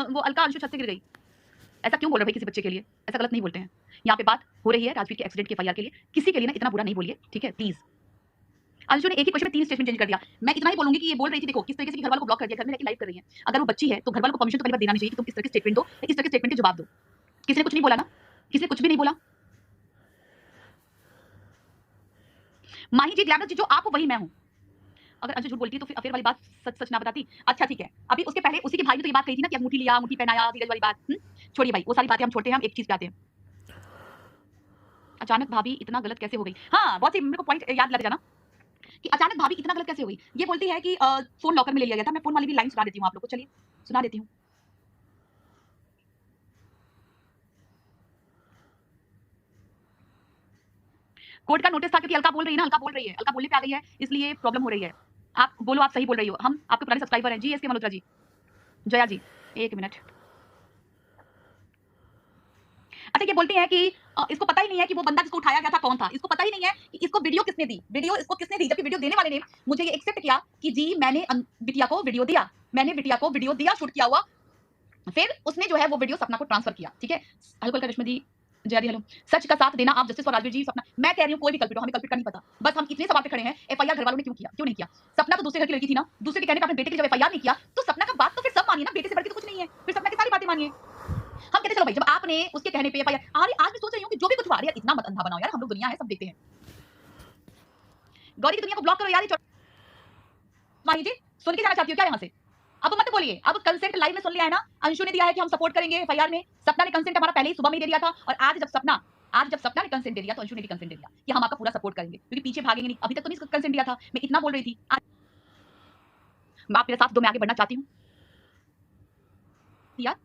वो अलका अंशु छत से गिर गई। ऐसा क्यों बोल रहे भाई किसी बच्चे के लिए? ऐसा गलत नहीं बोलते हैं। यहाँ पे बात हो रही है राजवीर के एक्सीडेंट के एफआईआर के लिए, किसी के लिए ना इतना बुरा नहीं बोलिए, ठीक है प्लीज। अंशु ने एक ही क्वेश्चन में 3 स्टेटमेंट चेंज कर दिया। मैं इतना ही बोलूंगी कि ये बोल रही थी, देखो किस तरीके से घर वालों को ब्लॉक कर दिया, घर में रहकर लाइव कर रही है। अगर वो बच्ची है तो घर वालों को परमिशन तो पहले बार देना नहीं चाहिए कि तुम इस तरह के स्टेटमेंट दो, इस तरह के स्टेटमेंट के जवाब दो। किसी ने कुछ नहीं बोला ना, किसी ने कुछ भी नहीं बोला। माही जी, ग्लैमरस जी, जो आप हो वही मैं हूं। अगर अंशु झूठ बोलती है तो फिर अफेयर वाली बात सच ना बताती। अच्छा ठीक है, अभी उसके पहले उसी के भाई ने तो ये बात कही थी ना कि अंगूठी लिया, अंगूठी पहनाया, धीरज वाली बात। छोड़िए भाई, वो सारी बातें हम छोड़ते हैं, हम एक चीज पे आते हैं। अचानक भाभी इतना गलत कैसे हो गई? हाँ, बहुत ही मेरे को पॉइंट याद लग जाना कि अचानक भाभी इतना गलत कैसे हो गई। ये बोलती है कि फोन लॉकर में ले लिया गया था। मैं फोन वाली भी लाइन सुना देती हूँ आप लोग को, चलिए सुना देती हूँ। कोर्ट का नोटिस था क्योंकि अलका बोल रही है ना, अलका बोलने पे आ गई है, इसलिए प्रॉब्लम हो रही है। आप बोलो, आप सही बोल रही हो, हम आपके पुराने सब्सक्राइबर हैं। जी एस के मल्होत्रा जी, जया जी, एक मिनट। अच्छा, ये बोलती है कि इसको पता ही नहीं है कि वो बंदा जिसको उठाया गया था कौन था। इसको पता ही नहीं है कि इसको वीडियो किसने दी, वीडियो इसको किसने दी, जबकि वीडियो देने वाले ने मुझे ये एक्सेप्ट किया कि जी मैंने बिटिया को वीडियो दिया, मैंने बिटिया को वीडियो दिया, शूट किया हुआ। फिर उसने जो है वो वीडियो सपना को ट्रांसफर किया, ठीक है। हल्का रश्मि दी, जयरी हेलो, सच का साथ देना आप, जस्टिस फॉर राजवीर जी। सपना, मैं कह रही हूं कोई भी कल्पित हो, हमें कल्पित का नहीं पता, बस हम इतने सवाल पे खड़े हैं एफआईआर घर वालों ने क्यों किया, क्यों नहीं किया। सपना तो दूसरे घर की लड़की थी ना, दूसरे के कहने पे अपने बेटे की जब एफआईआर नहीं किया तो सपना का बात तो फिर सब मानिए ना, बेटे से बढ़ के तो कुछ नहीं है, फिर सपना की सारी बातें मानिए। हम कहते चलो भाई, जब आपने उसके कहने पे एफआईआर, अरे आज भी सोच रही हूं कि जो भी कुछ हुआ, यार इतना मत अंधा बनाओ यार, हम लोग दुनिया है, सब देखते हैं। गौरी की दुनिया को ब्लॉक करो यार। माही जी, सुन के जाना चाहती हो क्या यहाँ से? अब मत बोलिए, अब कंसेंट लाइव में सुन लिया है ना, अंशु ने दिया है कि हम सपोर्ट करेंगे एफआईआर में। सपना ने कंसेंट हमारा पहले ही सुबह में दे दिया था, और आज जब सपना ने कंसेंट दे दिया तो अंशु ने भी कंसेंट दे दिया कि हम आपका पूरा सपोर्ट करेंगे, क्योंकि पीछे भागेंगे नहीं। अभी तक तो नहीं कंसेंट दिया था, मैं इतना बोल रही थी। आप मेरे साथ दो, मैं आगे बढ़ना चाहती हूँ यार।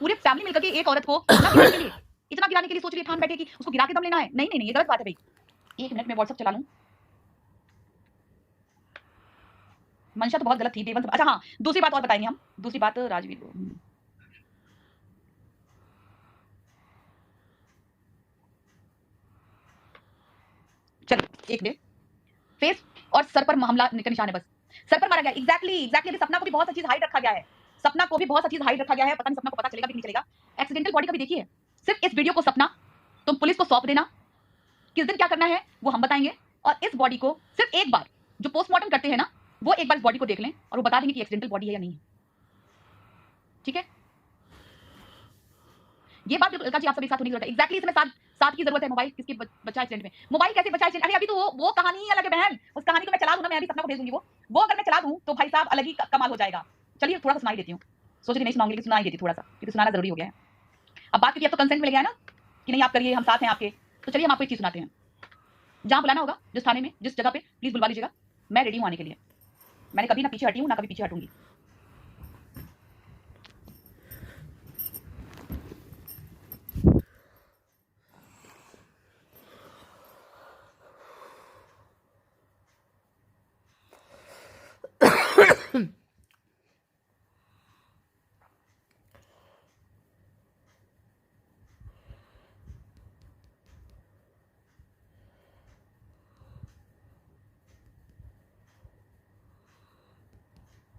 पूरे फैमिली मिलकर के एक औरत को इतना गिराने के लिए सोच रही है, ठान बैठे कि उसको गिरा के दम लेना है। नहीं नहीं नहीं, ये गलत बात है भाई। एक मिनट में व्हाट्सएप चला लूं। मंशा तो बहुत गलत थी, बेवंत। अच्छा हाँ, दूसरी बात और बताएंगे हम, दूसरी बात राजवीर को। चलिए एक मिनट, फेस और सर पर मामला का निशान है, बस सर पर मारा गया। एग्जैक्टली अभी सपना को भी बहुत सी चीज हाइड रखा गया है, सपना को भी बहुत सी चीज हाइड रखा गया है। पता नहीं सपना को पता चलेगा कि नहीं चलेगा। एक्सीडेंटल बॉडी का भी देखिए, सिर्फ इस वीडियो को सपना तुम पुलिस को सौंप देना, किस दिन क्या करना है वो हम बताएंगे, और इस बॉडी को सिर्फ एक बार, जो पोस्टमार्टम करते हैं ना, वो एक बार इस बॉडी को देख लें और वो बता देंगे कि एक्सीडेंटल बॉडी है या नहीं है, ठीक है। ये बात अलका जी आप सभी साथ होने की जरूरत है। एग्जैक्टली इसमें साथ की जरूरत है। मोबाइल किसके बचा एक्सीडेंट में? मोबाइल कैसे बचा एक्सीडेंट? अरे अभी तो वो कहानी ही अलग है बहन। उस कहानी को मैं चला दूं ना, मैं अभी सपना को भेज दूंगी। वो अगर मैं चला दूं तो भाई साहब अलग ही कमाल हो जाएगा। चलिए थोड़ा सा सुनाई देती हूँ, सोच रही नहीं सुनाऊंगी, लेकिन सुनाई देती थोड़ा सा, क्योंकि सुनाना जरूरी हो गया है अब बात, क्योंकि अब तो कंसेंट मिल गया है ना कि नहीं आप करिए, हम साथ हैं आपके। तो चलिए हम आपको एक चीज सुनाते हैं। जहां बुलाना होगा, जिस थाने में, जिस जगह पे, प्लीज बुलवा लीजिएगा। मैं रेडी हूं आने के लिए। मैंने कभी ना पीछे हटी हूं, ना कभी पीछे हटूंगी।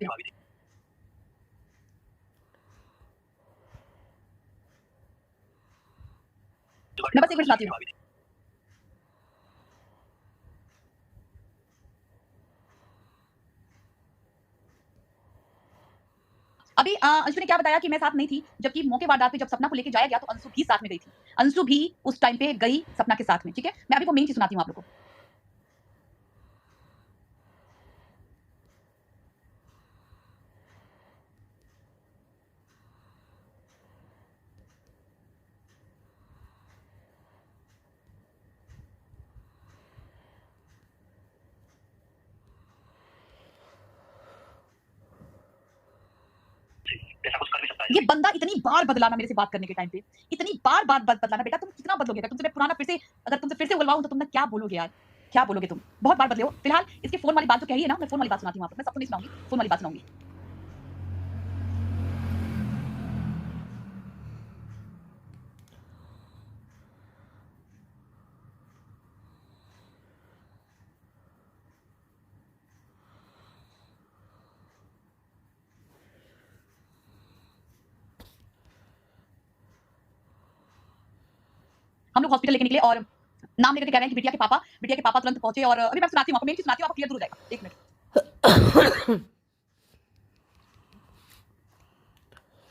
भाभी जी। मैं बस एक मिनट सुनाती हूँ। भाभी जी। अभी अंशु ने क्या बताया कि मैं साथ नहीं थी, जबकि मौके वारदात पे जब सपना को लेके जाया गया तो अंशु भी साथ में गई थी। अंशु भी उस टाइम पे गई सपना के साथ में, ठीक है? मैं अभी वो मेन चीज सुनाती हूँ आप लोगों को। ऐसा कुछ कर भी सकता है। ये बंदा इतनी बार बदला ना मेरे से बात करने के टाइम पे, इतनी बार बदला ना बेटा, तुम कितना बदलोगे? अगर तुमसे मैं पुराना फिर से अगर तुमसे फिर से बुलवाऊं तो तुम ना क्या बोलोगे यार? क्या बोलोगे तुम? बहुत बार बदले हो। फिलहाल इसके फोन वाली बात जो कही है ना, मैं फोन वाली बात सुनाती हूँ आपको। मैं सबको नहीं सुनाऊंगी, फोन वाली बात सुनाऊंगी। हम लोग हॉस्पिटल लेके निकले और नाम लेकर के कह रहे हैं कि बिटिया के पापा तुरंत पहुंचे और अभी मैं सुनाती हूँ आपको, मेरी चीज सुनाती हूँ, आपको क्लियर दूर हो जाएगा। 1 मिनट।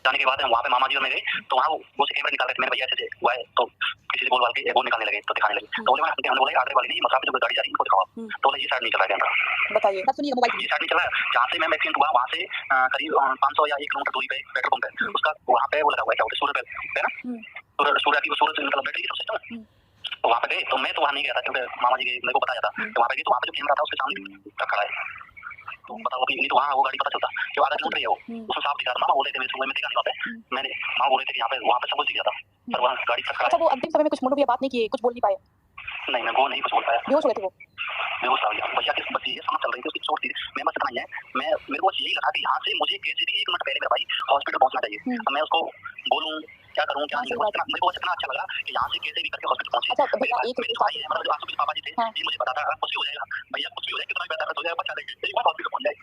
जाने के बाद हम वहाँ पे मामा जी और मैं गए तो वहाँ वो से कैमरा निकाल रहे थे, मेरे भैया से हुआ है तो किसी से बोल के वो निकालने लगे तो दिखाने लगे तो बोले हमने बोले आगे वाली नहीं मसाफिर जो गाड़ी जा रही है उसको दिखाओ तो बोले ये साइड नहीं चला गया था। बताइए, तब सुनिए मोबाइल ये साइड नहीं चला जहाँ से मैं एक्सीडेंट हुआ वहाँ से करीब 500 या 1 किलोमीटर दूरी पे पेट्रोल पंप है उसका वहाँ पे वो लगा हुआ है क्या बोलते सूर्य पे है ना सूर्य की सूरज मतलब बैटरी सब सिस्टम तो वहाँ पे गए तो मैं तो वहाँ नहीं गया था क्योंकि मामा जी मेरे को बताया था तो वहाँ पे गए तो वहाँ पे जो कैमरा था उसके सामने ट्रक खड़ा है तो बताओ कि नहीं तो वहाँ वो गाड़ी पता चलता कि आधा किलोमीटर है वो उसमें साफ दिखा था मामा बोले थे मेरे में देखा नहीं वहाँ पे मैंने मामा बोले थे कि यहाँ पे वहाँ पे सब कुछ दिख गया था पर वहाँ गाड़ी ट्रक खड़ा अच्छा, वो अंतिम समय में कुछ मुंडू भैया बात नहीं किए, कुछ बोल नहीं पाए, नहीं मैं वो नहीं कुछ बोल पाया बेहोश हो गए थे वो। बेहोश हो गया भैया की बस ये समझ चल रही थी उसकी चोट थी मैं बस इतना ही है मैं मेरे को यही लगा कि यहाँ से मुझे कैसे भी 1 मिनट पहले मेरा भाई हॉस्पिटल पहुँचना चाहिए अब मैं उसको बोलूँ क्या करूँ क्या नहीं करूँ मेरे को इतना अच्छा लगा कि यहाँ से कैसे भी करके हॉस्पिटल पहुँचे अच्छा भैया एक मेरे भाई है मतलब आंसू के पापा जी थे ये मुझे पता था कुछ भी हो जाएगा भैया कुछ भी हो जाएगा कितना भी बेहतर हो जाएगा बचा लेंगे एक बार हॉस्पिटल पहुँच जाए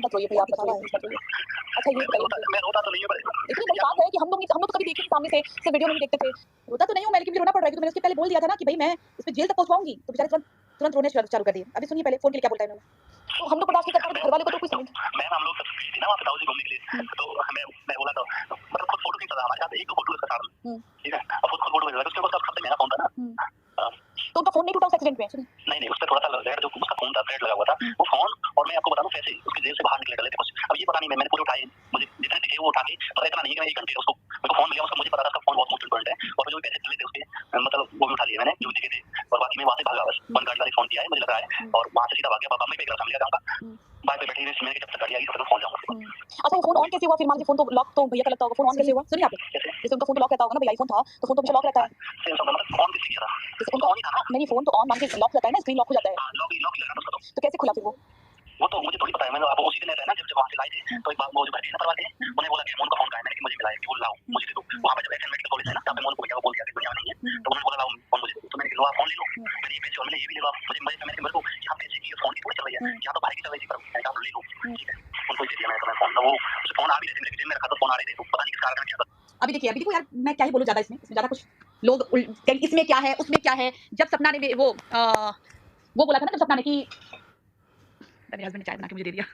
मत रोइए भैया, आप बताइए। अच्छा ये बताइए, मैं रोता तो नहीं हूँ लेकिन वही बात है कि हम लोग तो कभी देखे सामने से सिर्फ वीडियो में देखते थे। रोता तो नहीं हूँ मैं, लेकिन रोना पड़ रहा है, तो मैंने उसके पहले बोल दिया था ना कि भाई मैं इस पे जेल तक पहुंचाऊंगी, तो बेचारे तुरंत तुरंत रोने चालू कर दिए। अभी सुनिए पहले फोन के लिए क्या बोलता है उन्होंने। तो हम लोग बर्दाश्त नहीं कर पाए, घर वाले को तो कुछ समझ। मैं हम लोग थी ना वहाँ पे दाऊदी घूमने के लिए तो मैं बोला तो मतलब खुद फोटो खींचा था हमारे साथ 1-2 फोटो उसके साथ ठीक है अब खुद फोटो भेजा उसके बाद सबसे मेरा फोन था ना तो उनका फोन नहीं टूटा उस एक्सीडेंट में? नहीं उस पर थोड़ा सा रेड जो उसका फोन था रेड लगा हुआ था वो फोन और मैं आपको बता दूं कैसे उसके जेल से बाहर निकले डले थे कुछ अब ये पता नहीं मैंने पूरे उठाए मुझे जितने दिखे वो उठा के पता इतना नहीं कि मैं 1 घंटे उसको मेरे को फोन मिला उसका मुझे पता था उसका फोन बहुत इम्पोर्टेंट है और जो पैसे चले थे उसके मतलब वो भी उठा लिए मैंने जो दिखे थे और बाकी मैं वहाँ से भागा बस 1 गाड़ी वाले फोन किया है मुझे लगा है और वहाँ से सीधा भाग गया पापा मैं एक फैमिली जाऊंगा बाइक पे बैठी मेरे जब तक गाड़ी आई तब तक पहुंच जाऊंगा। अच्छा वो फोन ऑन कैसे हुआ फिर? मान लीजिए फोन तो लॉक तो भैया का लगता होगा, फोन ऑन कैसे हुआ सुनिए आप। जैसे उनका फोन तो लॉक रहता होगा ना, भैया आईफोन था तो फोन तो हमेशा लॉक रहता है। सेम सब मतलब ऑन किस किया था जैसे उनका ऑन ही था ना, नहीं फोन तो ऑन मान के लॉक रहता है ना, स्क्रीन लॉक हो जाता है। लॉक ही लगा उसका तो कैसे खुला फिर वो तो मुझे थोड़ी पता है मैंने आपको उसी दिन रहता है ना जब वहाँ से लाए थे तो एक बार वो जो बैठे ना थे उन्हें बोला कि मोन का फोन कहाँ है मैंने कि मुझे मिला है कि वो लाओ मुझे दे दो वहाँ पे जब एफएन मेडिकल कॉलेज है ना तब मोन को क्या बोल दिया कि दुनिया नहीं है तो उन्होंने बोला लाओ फोन मुझे दो तो मैंने लो फोन ले लो मैंने ये पैसे और मैंने ये भी ले लो मुझे मेरे को यहाँ पैसे की फोन की थोड़ी चल रही है यहाँ तो भाई की चल रही थी पर आप ले लो ठीक है उनको दे दिया मैंने फोन वो फोन आ भी रहे थे मेरे जेब में रखा तो फोन आ रहे थे तो पता नहीं किस कारण क्या था। अभी देखिए यार मैं क्या ही बोलूं ज्यादा, इसमें ज्यादा कुछ लोग इसमें क्या है उसमें क्या है। जब सपना ने वो बोला था ना, जब सपना ने कि मेरे हस्बैंड ने चाय बना के मुझे दे दिया,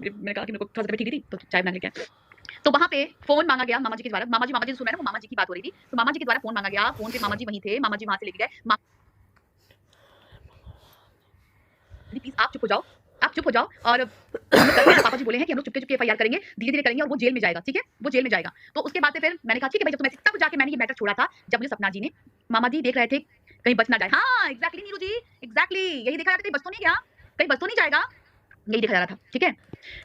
मैंने कहा कि मेरे को थोड़ा सा ठीक थी तो चाय बना के क्या, तो वहां पे फोन मांगा गया मामा जी के द्वारा। मामा जी सुन रहे हैं ना, वो मामा जी की बात हो रही थी, तो मामा जी के द्वारा फोन मांगा गया। फोन पे मामा जी वहीं थे, मामा जी वहां से लेके गए। प्लीज आप चुप हो जाओ और पापा जी बोले हैं कि हम लोग चुपके एफआईआर करेंगे, धीरे धीरे करेंगे और वो जेल में जाएगा, ठीक है वो जेल में जाएगा। तो उसके बाद फिर मैंने कहा ठीक है भाई, तो मैं तब जाके मैंने ये मैटर छोड़ा था जब मुझे सपना जी ने मामा जी देख रहे थे कहीं बच ना जाए। हाँ एग्जैक्टली नीरू जी, एग्जैक्टली यही देखा जाता, कहीं बच तो नहीं गया, कहीं बच तो नहीं जाएगा, यही देखा जा रहा था। ठीक है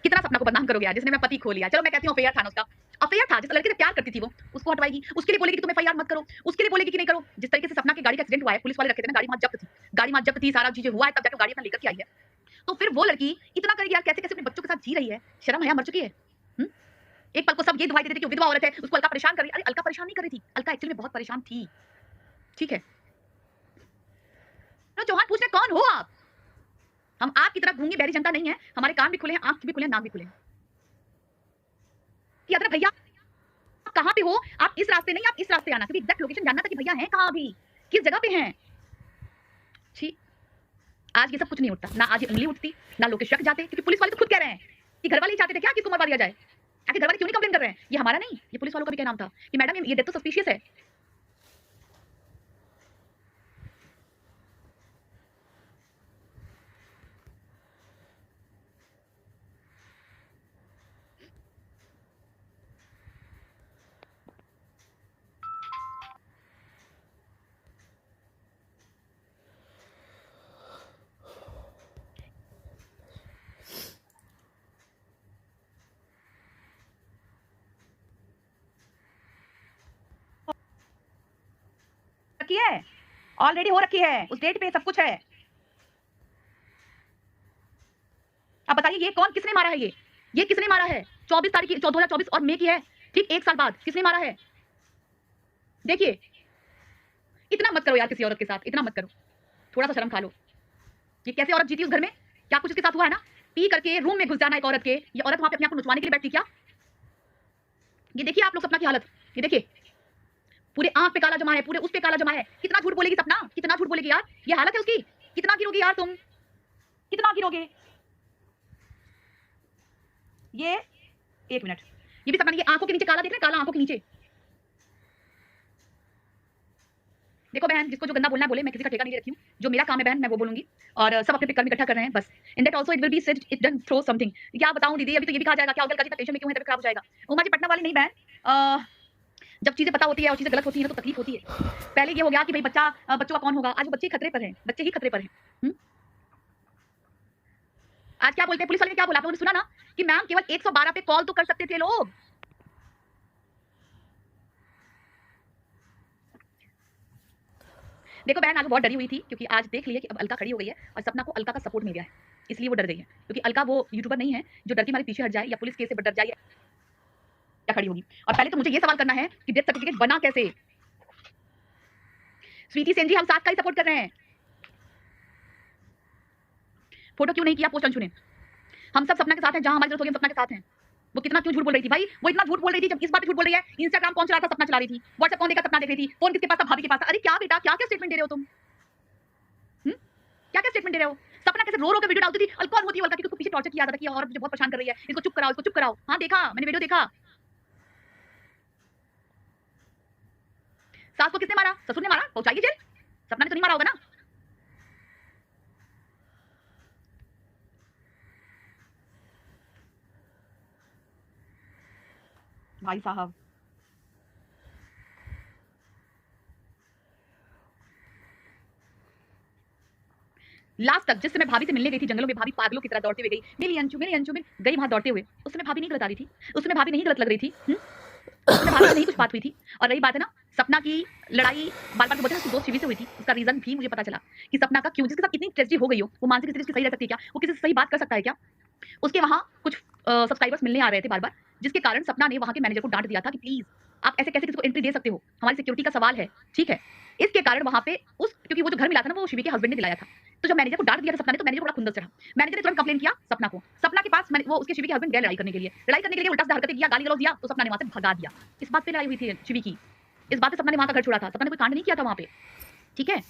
कितना सपना को बदनाम करोगे यार, जिसने मैं पति खो लिया। चलो मैं कहती हूँ अफेयर था ना, उसका अफेयर था, जिस लड़के से प्यार करती थी वो उसको हटवाएगी, उसके लिए बोलेगी कि तुम एफआईआर मत करो, उसके लिए बोलेगी कि नहीं करो। जिस तरीके से सपना की गाड़ी का एक्सीडेंट हुआ है, पुलिस वाले रखे थे ना, गाड़ी वहां जब्त थी, सारा चीजें हुआ है, तब जाकर गाड़ी अपना लेकर के आई है। तो फिर वो लड़की इतना करेगी यार, कैसे कैसे अपने बच्चों के साथ जी रही है, शर्म है, मर चुकी है। एक पल को सब ये दुहाई देते थे कि विधवा औरत है, उसको अलका परेशान कर रही है। अरे अलका परेशान नहीं कर रही थी, अलका एक्चुअली में बहुत परेशान थी। ठीक है चौहान पूछ रहे कौन हो आप? हम आपकी तरह गूंगी बहरी जनता नहीं है, हमारे कान भी खुले हैं, आंख भी खुले हैं, नाक भी खुले हैं। कि अगर भैया आप कहाँ पे हो, आप इस रास्ते नहीं, आप इस रास्ते आना, क्योंकि एग्जैक्ट लोकेशन जानना था कि भैया हैं कहाँ अभी, किस जगह पे हैं। ठीक, आज ये सब कुछ नहीं उठता, ना आज ये उंगली उठती, ना लोग के शक जाते, क्योंकि पुलिस वाले तो खुद कह रहे हैं कि घर वाले ही चाहते थे क्या कि इसको मरवा दिया जाए। आखिर घर वाले क्यों नहीं कंप्लेन कर रहे हैं? ये हमारा नहीं, ये पुलिस वालों का भी क्या नाम था कि मैडम ये डेथ तो सस्पिशियस है। रखी है, ऑलरेडी हो रखी है, उस डेट पे सब कुछ है। अब बताइए ये कौन, किसने मारा है? ये किसने मारा है? 24 तारीख की 2024 और मई की है, ठीक 1 साल बाद किसने मारा है? देखिए, इतना मत करो यार किसी औरत के साथ, इतना मत करो, थोड़ा सा शर्म खा लो। ये कैसे औरत जीती उस घर में? क्या कुछ इसके साथ हुआ है ना? पी करके रूम में घुस जाना एक औरत के, ये औरत वहां पे अपने आप को नुचवाने के लिए बैठती क्या? ये देखिए आप लोग सपना की हालत, ये देखिए पूरे आंख पे काला जमा है, पूरे उस पे काला जमा है। कितना झूठ बोलेगी सपना, कितना झूठ बोलेगी यार, ये हालत है उसकी। कितना गिरोगे यार तुम, कितना गिरोगे? ये 1 मिनट, ये भी सपना नहीं, ये आंखों के नीचे काला देख रहे हैं, काला आंखों के नीचे। देखो बहन, जिसको जो गंदा बोलना है बोले, मैं किसी का ठेका नहीं ले रखी हूँ, जो मेरा काम है बहन मैं वो बोलूंगी, और सब अपने कर्म इकट्ठा कर रहे हैं बस। In that also it will be said it done through something. क्या बताऊं दीदी, अभी तो ये भी कहा जाएगा क्या उधर का टेंशन में क्यों है, तबीयत खराब हो जाएगा। उमा जी पटना वाली नहीं बहन, जब चीजें पता होती है और चीजें गलत होती हैं तो तकलीफ होती है। पहले ये हो गया कि भाई बच्चों का कौन होगा, आज वो बच्चे खतरे पर हैं, बच्चे ही खतरे पर हैं। आज क्या बोलते हैं पुलिस वाले ने, क्या बोला आपने सुना ना कि मैम केवल 112 पे कॉल तो कर सकते थे लोग। देखो बहन, आज वो बहुत डरी हुई थी क्योंकि आज देख लिया कि अब अलका खड़ी हो गई है और सपना को अलका का सपोर्ट मिल गया है, इसलिए वो डर गई है। क्योंकि अलका वो यूट्यूबर नहीं है जो डर के मारे पीछे हट जाए या पुलिस केस से डर जाए या खड़ी होगी। और पहले तो मुझे ये सवाल करना है कि डेथ सर्टिफिकेट बना कैसे? स्वीटी सेन जी, हम साथ का ही सपोर्ट कर रहे हैं। फोटो क्यों नहीं किया, पोस्ट अनछुने। हम सब सपना के साथ हैं, जहां हमारी जरूरत होगी हम सपना के साथ हैं। वो कितना क्यों झूठ बोल रही थी भाई, वो इतना झूठ बोल रही थी। जब इस बात पे झूठ बोल रही है, इंस्टाग्राम कौन चला रहा था? सपना चला रही थी। व्हाट्सएप कौन देखा? सपना देख रही थी। फोन किसके पास था? भाभी के पास था। अरे क्या बेटा, क्या क्या स्टेटमेंट दे रहे हो तुम? क्या क्या स्टेटमेंट दे रहे हो? सपना कैसे रो रो के वीडियो डालती थी, कौन होती है अलका, क्योंकि पीछे टॉर्चर किया था कि और मुझे बहुत परेशान कर रही है, इसको चुप कराओ, इसको चुप कराओ। हाँ देखा, मैंने वीडियो देखा। सास को किसने मारा? ससुर ने मारा, पहुंचाइए जेल। सपना ने तो नहीं मारा होगा ना? भाई साहब, लास्ट तक जिस समय भाभी से मिलने गई थी जंगलों में, भाभी पागलों की तरह दौड़ते हुए गई, मेरी अंशु गई वहां दौड़ते हुए। उस समय भाभी नहीं गलत आ रही थी, उस समय भाभी नहीं गलत लग रही थी। उस समय भाभी से नहीं कुछ बात हुई थी। और रही बात है ना सपना की लड़ाई, बार बार बोलते हैं उसकी दोस्त शिवी से हुई थी, उसका रीजन भी मुझे पता चला कि सपना का क्यों, जिसके साथ इतनी ट्रेजेडी हो गई हो, वो मानसिक स्थिति सही रह सकती है क्या? वो किसी से सही बात कर सकता है क्या? उसके वहां कुछ सब्सक्राइबर्स मिलने आ रहे थे बार बार, जिसके कारण सपना ने वहां के मैनेजर को डांट दिया था कि प्लीज आप ऐसे कैसे किसी को एंट्री दे सकते हो, हमारी सिक्योरिटी का सवाल है, ठीक है। इसके कारण वहां पे क्योंकि वो जो घर मिला था ना वो शिवी के हस्बैंड ने दिलाया था, तो जब मैनेजर को डांट दिया था सपना ने, तो मैनेजर बड़ा खुंदस चढ़ा। मैनेजर ने तुरंत कंप्लेन किया सपना को। सपना के पास वो उसके शिवी के हस्बैंड गए लड़ाई करने के लिए उल्टा सीधा हरकतें किया, गाली गलौज दिया, तो सपना ने वहां से भगा दिया। इस बात पे लड़ाई हुई थी शिवी की, इस बात पे सपना ने वहां का घर छोड़ा था। सपना ने कोई कांड नहीं किया था वहां पे, ठीक है।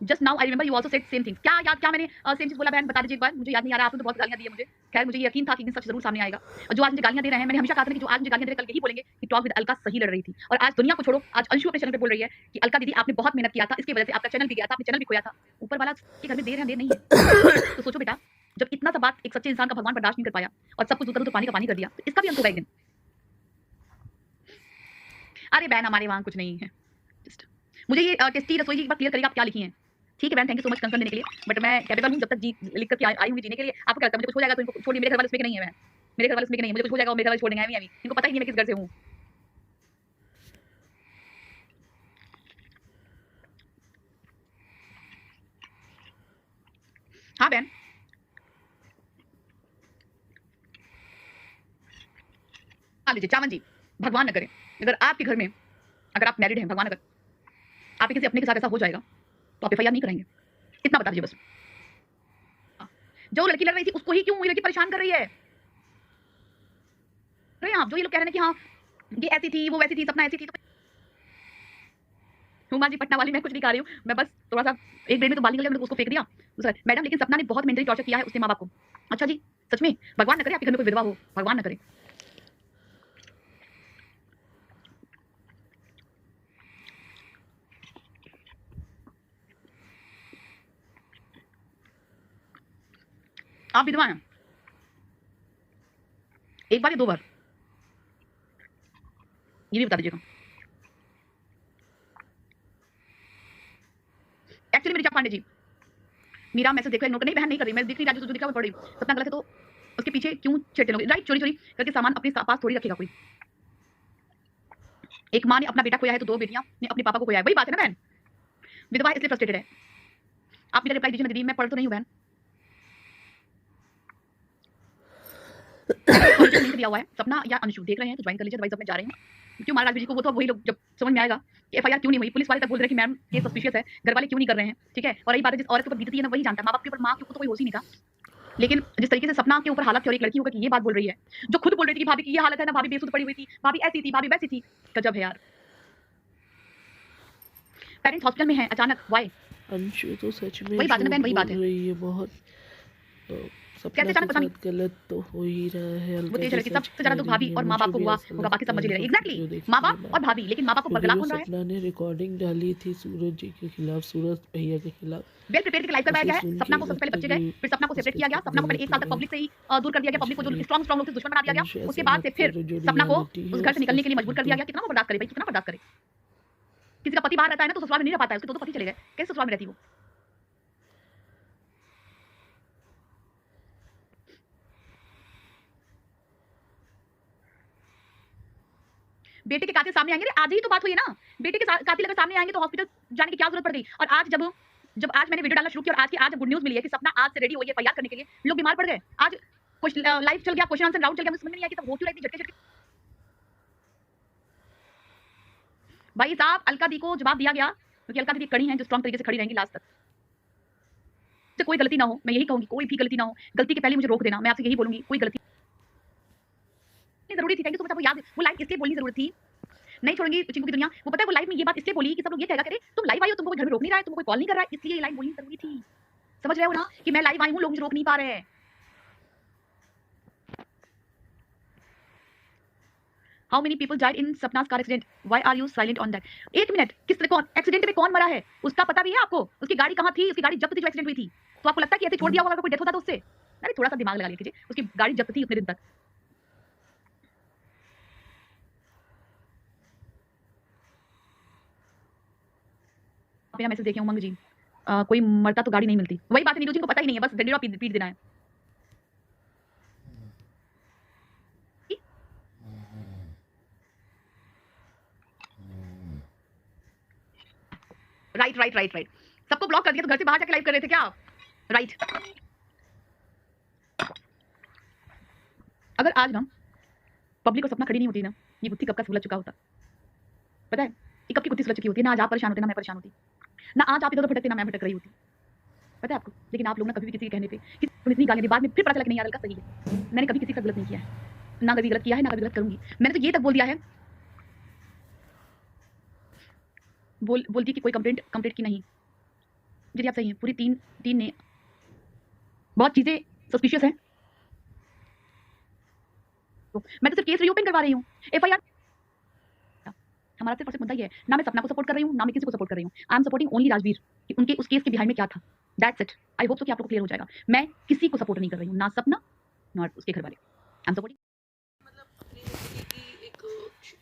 Just now I remember you also said same thing. क्या याद, क्या मैंने सेम चीज बोला बहन, बता दीजिए एक बार, मुझे याद नहीं आ रहा। आपने तो बहुत गालियां दी है मुझे, खैर मुझे यकीन था कि दिन सच जरूर सामने आएगा। और जो आज मुझे गालियां दे रहे हैं, मैंने हमेशा कहा था कि जो आज मुझे गालियां दे रहे हैं कल यही बोलेंगे कि टॉक विद अलका सही लड़ रही थी। और आज दुनिया को छोड़ो, आज अंशु अपने चैनल पे बोल रही है कि अलका दीदी आपने बहुत मेहनत किया था, इसकी वजह से आपका चैनल भी गया था, आपने चैनल भी खोया था। ऊपर वाला के घर में देर है देर नहीं है। तो सोचो बेटा, जब इतना सा बात एक सच्चे इंसान का भगवान बर्दाश्त नहीं कर पाया और सब कुछ तो पानी का पानी कर दिया, तो इसका भी अंत होगा एक दिन। अरे बहन हमारे वहां कुछ नहीं है, जस्ट मुझे ये टेस्टी रसोई एक बार क्लियर करेगा आप क्या लिखी हैं, ठीक है बहन, thank you so much concern देने के लिए, बट मैं कैपेबल हूं जब तक जी लिख करके आई हूं जीने के लिए। आपको क्या लगता है मुझे कुछ हो जाएगा तो इनको छोड़िए, मेरे घर वाले इसमें नहीं है बहन, मेरे घर वाले इसमें नहीं है, मुझे कुछ हो जाएगा और मेरे घर वाले छोड़ देंगे, अभी इनको पता ही नहीं मैं किस घर से हूं। हाँ बहन, हाँ लीजिए चावन जी, भगवान न करे अगर आपके घर में, अगर आप मैरिड हैं, भगवान अगर आपके किसी अपने के साथ ऐसा हो जाएगा तो आप एफआईआर नहीं कराएंगे, इतना बता दीजिए बस। जो लड़की लड़ रही थी उसको ही क्यों ये लड़की परेशान कर रही है? अरे आप जो ये लोग कह रहे हैं कि हाँ ये ऐसी थी, वो वैसी थी, सपना ऐसी थी, तो हुमा जी पटना वाली मैं कुछ नहीं खा रही हूँ, मैं बस थोड़ा सा एक डेढ़ में तो बाल निकल गया, मैंने उसको फेंक दिया। दूसरा मैडम लेकिन सपना ने बहुत मेंटली टॉर्चर किया है उसके माँ बाप को। अच्छा जी सच में? भगवान न करे आपके घर में कोई विधवा हो, भगवान न करे। आप विधवा हैं? एक बार या 2 बार? ये भी बता दीजिएगा। एक्चुअली मेरी पांडे जी मीरा मैसेज देखो, नोट नहीं बहन नहीं कर रही, मैं दिख नहीं रहा, जो दिख रहा है वो पढ़ रही हूँ। सपना गलत है तो उसके पीछे क्यों छेड़ते लोगे? राइट, चोरी चोरी करके सामान अपने पास थोड़ी रखेगा कोई। एक माँ ने अपना बेटा खोया है तो 2 बेटियां ने अपने पापा को खोया है, वही बात है ना बहन। विधवा इसलिए फ्रस्ट्रेटेड है। आप मेरा रिप्लाई दीजिए ना दीदी, मैं पढ़ तो नहीं हूँ बहन। लिंक दिया हुआ है, सपना या अंशु देख रहे हैं तो ज्वाइन कर लीजिए, अदरवाइज अब मैं जा रही हूँ। क्यों मारा राजवीर जी को, वो तो वही लोग जब समझ में आएगा कि एफआईआर क्यों नहीं हुई, पुलिस वाले तक बोल रहे हैं कि मैम ये सस्पिशियस है, घर वाले क्यों नहीं कर रहे हैं, ठीक है। और यही बात है जिस औरत के ऊपर बीतती है ना वही जानता है, माँ बाप के ऊपर, माँ के ऊपर तो कोई होश ही नहीं था। लेकिन जिस तरीके से सपना के ऊपर हालत थी और एक लड़की होकर ये बात बोल रही है, जो खुद बोल रही थी कि भाभी की ये हालत है ना, भाभी बेसुध पड़ी हुई थी, भाभी ऐसी थी, भाभी वैसी थी, गजब है यार। पेरेंट्स हॉस्पिटल में है अचानक, वाई? अंशु तो सच में वही बात है ना बहन, वही बात है। रही है बहुत। सपना कैसे अचानक के पता नहीं, साथ गलत तो हो ही रहा है। वो तेज लड़की सबसे ज्यादा तो भाभी और माँ बाप को हुआ होगा, बाकी सब मजे ले रहे हैं। एग्जैक्टली माँ बाप और भाभी, लेकिन माँ बाप को बरगला कौन रहा है? सपना ने रिकॉर्डिंग डाली थी सूरज जी के खिलाफ, सूरज भैया के खिलाफ। वेल प्रिपेयर के लाइव करवाया गया है। सपना को सबसे पहले बच्चे गए, फिर सपना को सेपरेट किया गया, सपना को पहले 1 साल तक पब्लिक से ही दूर कर दिया गया, पब्लिक को जो स्ट्रांग लोग थे दुश्मन बना दिया गया। उसके बाद से फिर सपना को उस घर से निकलने के लिए मजबूर कर दिया गया। कितना वो बर्दाश्त करे भाई, कितना बर्दाश्त करे? किसी का पति बाहर रहता है ना तो ससुराल में नहीं रह पाता है, उसके 2 पति चले गए, कैसे ससुराल में रहती वो? बेटे के कातिल सामने आएंगे, आज ही तो बात हुई है ना, बेटे के कातिल अगर सामने आएंगे तो हॉस्पिटल जाने की क्या जरूरत पड़ गई? और आज जब आज मैंने वीडियो डालना शुरू किया और आज गुड न्यूज मिली है कि सपना आज से रेडी हुई है एफआईआर करने के लिए, लोग बीमार पड़ गए। आज कुछ लाइव चल गया, क्वेश्चन आंसर राउंड चल गया, मुझे समझ नहीं आया कि तब वो क्यों इतनी झटके भाई साहब। अलका दी को जवाब दिया गया क्योंकि अलका दी कड़ी है जो स्ट्रांग तरीके से खड़ी रहेंगी लास्ट तक। तो कोई गलती ना हो, मैं यही कहूंगी, कोई भी गलती ना हो, गलती के पहले मुझे रोक देना, मैं आपसे यही बोलूंगी, कोई गलती जरूरी थी। थैंक यू सो मच, आपको याद, वो लाइव इसलिए बोलनी जरूरत थी। नहीं छोड़ेंगी चिंकू की दुनिया, वो पता है वो लाइव में ये बात इसलिए बोली कि सब लोग ये कहेगा करे तुम लाइव आई हो, तुमको कोई घर में रोक नहीं रहा है, तुमको कोई कॉल नहीं कर रहा है, इसलिए ये लाइव बोलनी जरूरी थी। समझ रहे हो ना कि मैं लाइव आई हूं, लोग मुझे रोक नहीं पा रहे हैं। How many people died in Sapna's car accident, why are you silent on that? 1 minute, किस तरह कौन एक्सीडेंट में कौन मरा है उसका पता भी है आपको? उसकी गाड़ी कहां थी? उसकी गाड़ी जब्त थी जो एक्सीडेंट हुई थी, तो आपको लगता है कि ऐसे छोड़ दिया होगा, अगर कोई डेथ होता तो उससे? अरे थोड़ा सा दिमाग लगा लीजिए, उसकी गाड़ी जब्त थी उतने दिन तक। मेरा मैसेज देखे उमंग जी, कोई मरता तो गाड़ी नहीं मिलती, वही बात है, नीरू जी को पता ही नहीं है, बस डंडीरा पीट देना है। राइट, सबको ब्लॉक कर दिया तो घर से बाहर जाके लाइव कर रहे थे क्या? राइट। अगर आज ना पब्लिक और सपना खड़ी नहीं होती ना, ये गुत्थी कब का सुलझ चुका होता। पता है ये कब की गुत्थी सुलझ चुकी होती है ना, आज आप परेशान होते ना मैं परेशान होती, ना आज आप इधर भटकते ना मैं भटक रही होती, पता है आपको। लेकिन आप लोग ना कभी भी किसी के कहने पे कि तुम इतनी गालियां दी, बाद में फिर पता चला कि नहीं यार अलका सही है। मैंने कभी किसी का गलत नहीं किया है, ना कभी गलत किया है, ना कभी गलत करूंगी। मैंने तो ये तक बोल दिया है, बोलती कि कोई कंप्लेंट की नहीं। जी आप सही हैं, पूरी टीम ने बहुत चीजें सस्पिशियस हैं, तो मैं तो सिर्फ केस रीओपन करवा रही हूँ। एफआईआर हमारा सिर्फ मुद्दा ये है, ना मैं सपना को सपोर्ट कर रही हूँ, ना मैं किसी को सपोर्ट कर रही हूँ। I am supporting only Rajveer कि उनके उस केस के बिहाइंड में क्या था, that's it. I hope so कि आप लोगों को क्लियर हो जाएगा। मैं किसी को सपोर्ट नहीं कर रही हूँ, ना सपना ना उसके घर वाले। I am supporting. मतलब अपनी ज़िंदगी की एक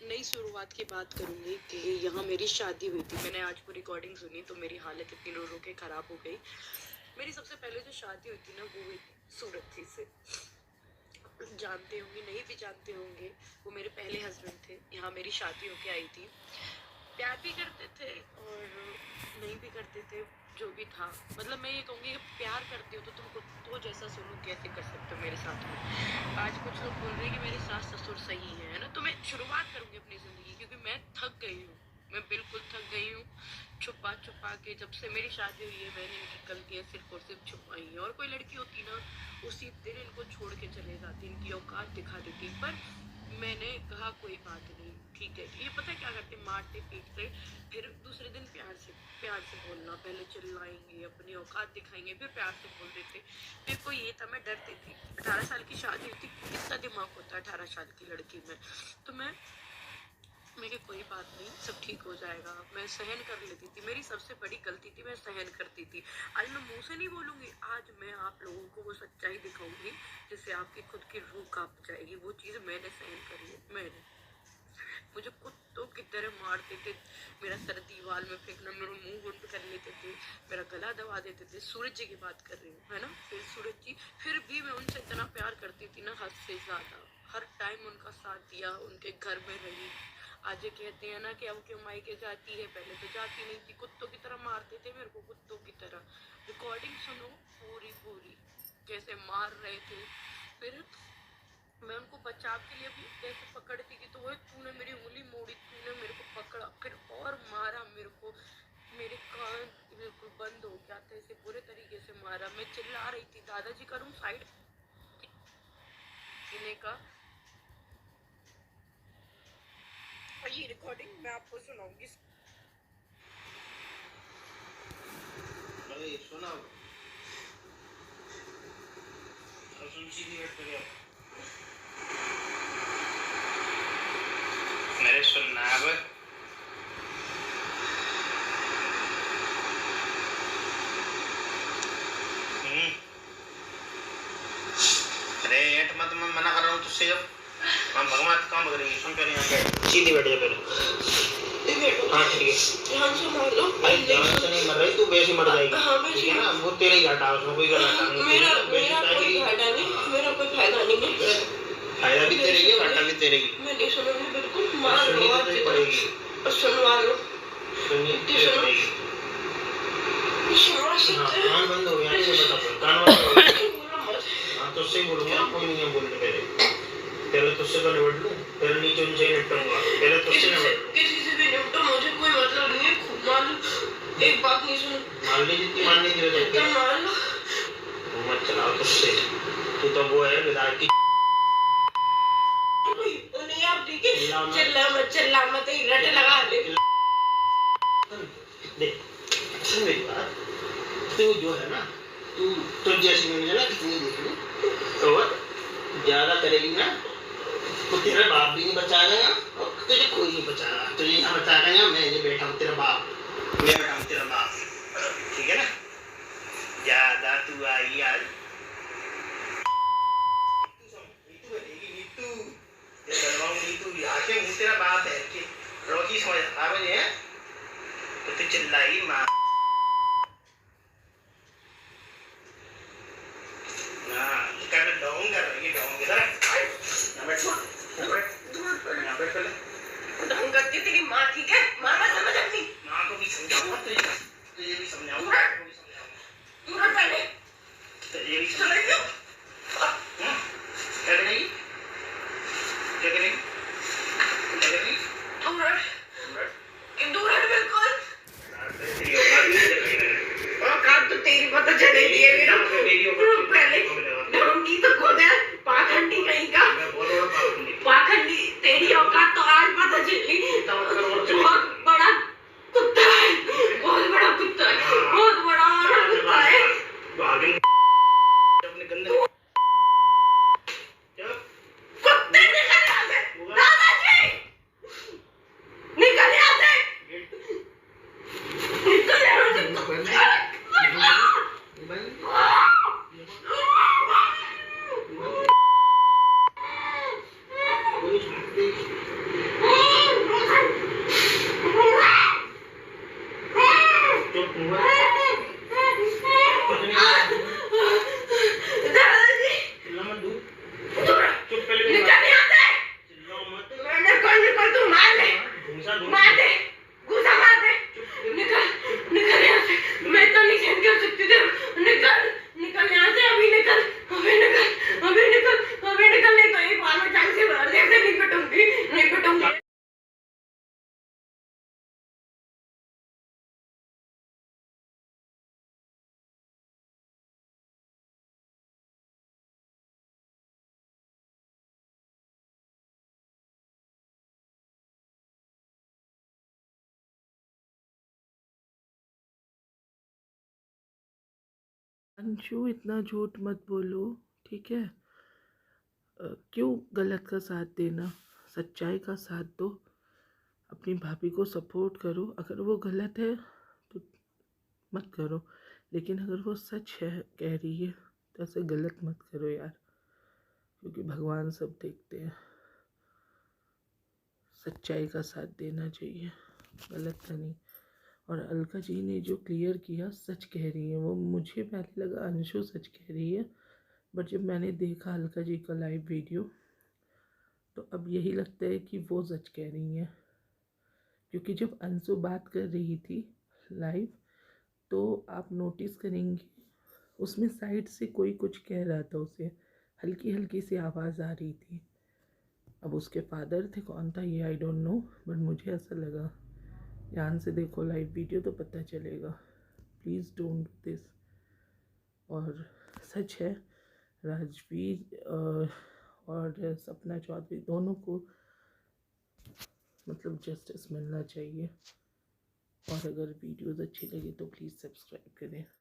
नई शुरुआत की बात करूँगी कि यहाँ मेरी शादी हुई थी। मैंने आज वो रिकॉर्डिंग सुनी तो मेरी हालत इतनी रो रो के ख़राब हो गई। मेरी सबसे पहले जो शादी हुई थी ना वो हुई सूरत थी से, जानते होंगे नहीं भी जानते होंगे, वो मेरे पहले हस्बैंड थे। यहाँ मेरी शादी होके आई थी, प्यार भी करते थे और नहीं भी करते थे, जो भी था। मतलब मैं ये कहूँगी कि प्यार करते हो तो तुम तो जैसा सुलूक कैसे कर सकते हो मेरे साथ में। आज कुछ लोग बोल रहे हैं कि मेरे सास ससुर सही है ना, तो मैं शुरुआत करूँगी अपनी ज़िंदगी, क्योंकि मैं थक गई हूँ, मैं बिल्कुल थक गई हूँ। छुप छुपा के जब से मेरी शादी हुई है मैंने इनकी गलतियाँ सिर्फ और सिर्फ छुपाई हैं। और कोई लड़की होती ना उसी दिन इनको छोड़ के चले जाती, इनकी औकात दिखा देती। पर मैंने कहा कोई बात नहीं, ठीक है। ये पता है क्या करते, मारते पीटते, फिर दूसरे दिन प्यार से बोलना, पहले चिल्लाएंगे, अपनी औकात दिखाएंगे, फिर प्यार से बोल देते। मेरे को ये था, मैं डरती थी। 18 साल की शादी थी, कितना दिमाग होता है 18 साल की लड़की में। तो मेरी कोई बात नहीं, सब ठीक हो जाएगा, मैं सहन कर लेती थी। मेरी सबसे बड़ी गलती थी, मैं सहन करती थी। आज मैं मुंह से नहीं बोलूँगी, आज मैं आप लोगों को वो सच्चाई दिखाऊंगी जिससे आपकी खुद की रूह कांप जाएगी। वो चीज़ मैंने सहन करी है। मैंने मुझे कुत्तों की तरह मारते थे, मेरा सर दीवार में फेंकना, मेरा मुंह गुंड कर लेते थे, मेरा गला दबा देते थे। सूरज जी की बात कर रही हूँ, है ना। फिर सूरज जी, फिर भी मैं उनसे इतना प्यार करती थी ना, हद से ज़्यादा। हर टाइम उनका साथ दिया, उनके घर में रही। आज ये कहते हैं ना कि अब क्यों मायके जाती है, पहले तो जाती नहीं थी। कुत्तों की तरह मारते थे मेरे को, कुत्तों की तरह। रिकॉर्डिंग सुनो पूरी कैसे मार रहे थे। फिर मैं उनको बचाव के लिए भी जैसे पकड़ती थी तो वो तूने मेरी उंगली मोड़ी, तूने मेरे को पकड़ा, फिर और मारा मेरे को। मेरे कान बिल्कुल बंद हो गया था, इसे बुरे तरीके से मारा। मैं चिल्ला रही थी, दादाजी करूँ साइड जीने का। ये रिकॉर्डिंग मैं आपको सुनाऊंगी। अरे सुना मेरे सुनना अब अरे एट मत, मैं मना कर रहा हूँ तुझसे। जब हम भगवान काम करेंगे, सुन पहले यहाँ सीधी बैठ जा पहले। हाँ ठीक है, ध्यान से मार लो। अरे ध्यान से नहीं मर रही तू, वैसे मर जाएगी। हाँ, ठीक है ना, वो तेरा ही घाटा, उसमें कोई घाटा नहीं। मेरा कोई फायदा नहीं, मेरा कोई फायदा नहीं है। फायदा भी तेरे ही, घाटा भी तेरे ही। मैं नहीं सुनूंगी बिल्कुल, मार लो आप सुननी पड़ेगी, सुनवा लो। सुननी पड़ेगी। समझ सकते हैं। कान बंद हो गया, ये बता कान बंद हो गया। हाँ तो उससे ही बोलूँगा, कोई नहीं है बोलने पहले तुझसे तो निपट लूँ, फिर नीचे उनसे ही निपटूंगा। पहले तुझसे निपट लूँ, किसी से भी निपटो, मुझे कोई मतलब नहीं है। खुद मान लो, एक बात नहीं सुनो। मान ली जितनी मानने की जरूरत है, मान लो। मत चलाओ तुझसे। तू तो वो है विधायक की। नहीं आप ठीक है, चिल्ला मत, रट लगा ले। देख सुन मेरी बात, तू जो है ना, तू जैसी मैंने ना कितनी देखी और ज्यादा करेगी ना तो तेरा बाप भी नहीं बचाएगा और तुझे कोई नहीं बचाएगा। तुझे यहाँ बचाएगा या मैं ये बैठा हूँ तेरा बाप, मैं बैठा हूँ तेरा बाप, ठीक है ना। ज्यादा तू आई यार, नीतू ये बनवाऊँ, नीतू आके मुँह तेरा बाप है कि रोजी समझ आ रही है तो तू चिल्लाई माँ। ढंग करती तेरी माँ, ठीक है। माँ मत समझ अपनी माँ को भी समझाऊंगा, तुझे भी समझाऊंगा, तू रट पहले, तुझे भी समझ लो। क्या करेगी, क्या करेगी, क्या करेगी, तू रट बिल्कुल। और काम तो तेरी पता चलेगी है मेरा। पहले ढूंढी तो खुद है, पाखंडी कहीं का। पाखंडी तेरी औकात तो आज पता चली। बहुत बड़ा कुत्ता है, बहुत बड़ा कुत्ता है, बहुत बड़ा कुत्ता है। अपने गंदे कुत्ते निकल यहाँ से, दादाजी निकल यहाँ से, निकल यहाँ से कुत्ते। अंशु इतना झूठ मत बोलो, ठीक है? क्यों गलत का साथ देना, सच्चाई का साथ दो, अपनी भाभी को सपोर्ट करो। अगर वो गलत है तो मत करो, लेकिन अगर वो सच है कह रही है तो ऐसे गलत मत करो यार, क्योंकि भगवान सब देखते हैं। सच्चाई का साथ देना चाहिए, गलत का नहीं। और अलका जी ने जो क्लियर किया, सच कह रही है वो। मुझे पहले लगा अंशु सच कह रही है, बट जब मैंने देखा अलका जी का लाइव वीडियो तो अब यही लगता है कि वो सच कह रही हैं। क्योंकि जब अंशु बात कर रही थी लाइव तो आप नोटिस करेंगे उसमें साइड से कोई कुछ कह रहा था, उसे हल्की हल्की सी आवाज़ आ रही थी। अब उसके फादर थे, कौन था ये आई डोंट नो, बट मुझे ऐसा लगा। ध्यान से देखो लाइव वीडियो तो पता चलेगा। Please don't do this. और सच है, राजवीर और सपना चौधरी दोनों को मतलब जस्टिस मिलना चाहिए। और अगर वीडियोज़ अच्छी लगी तो प्लीज़ सब्सक्राइब करें।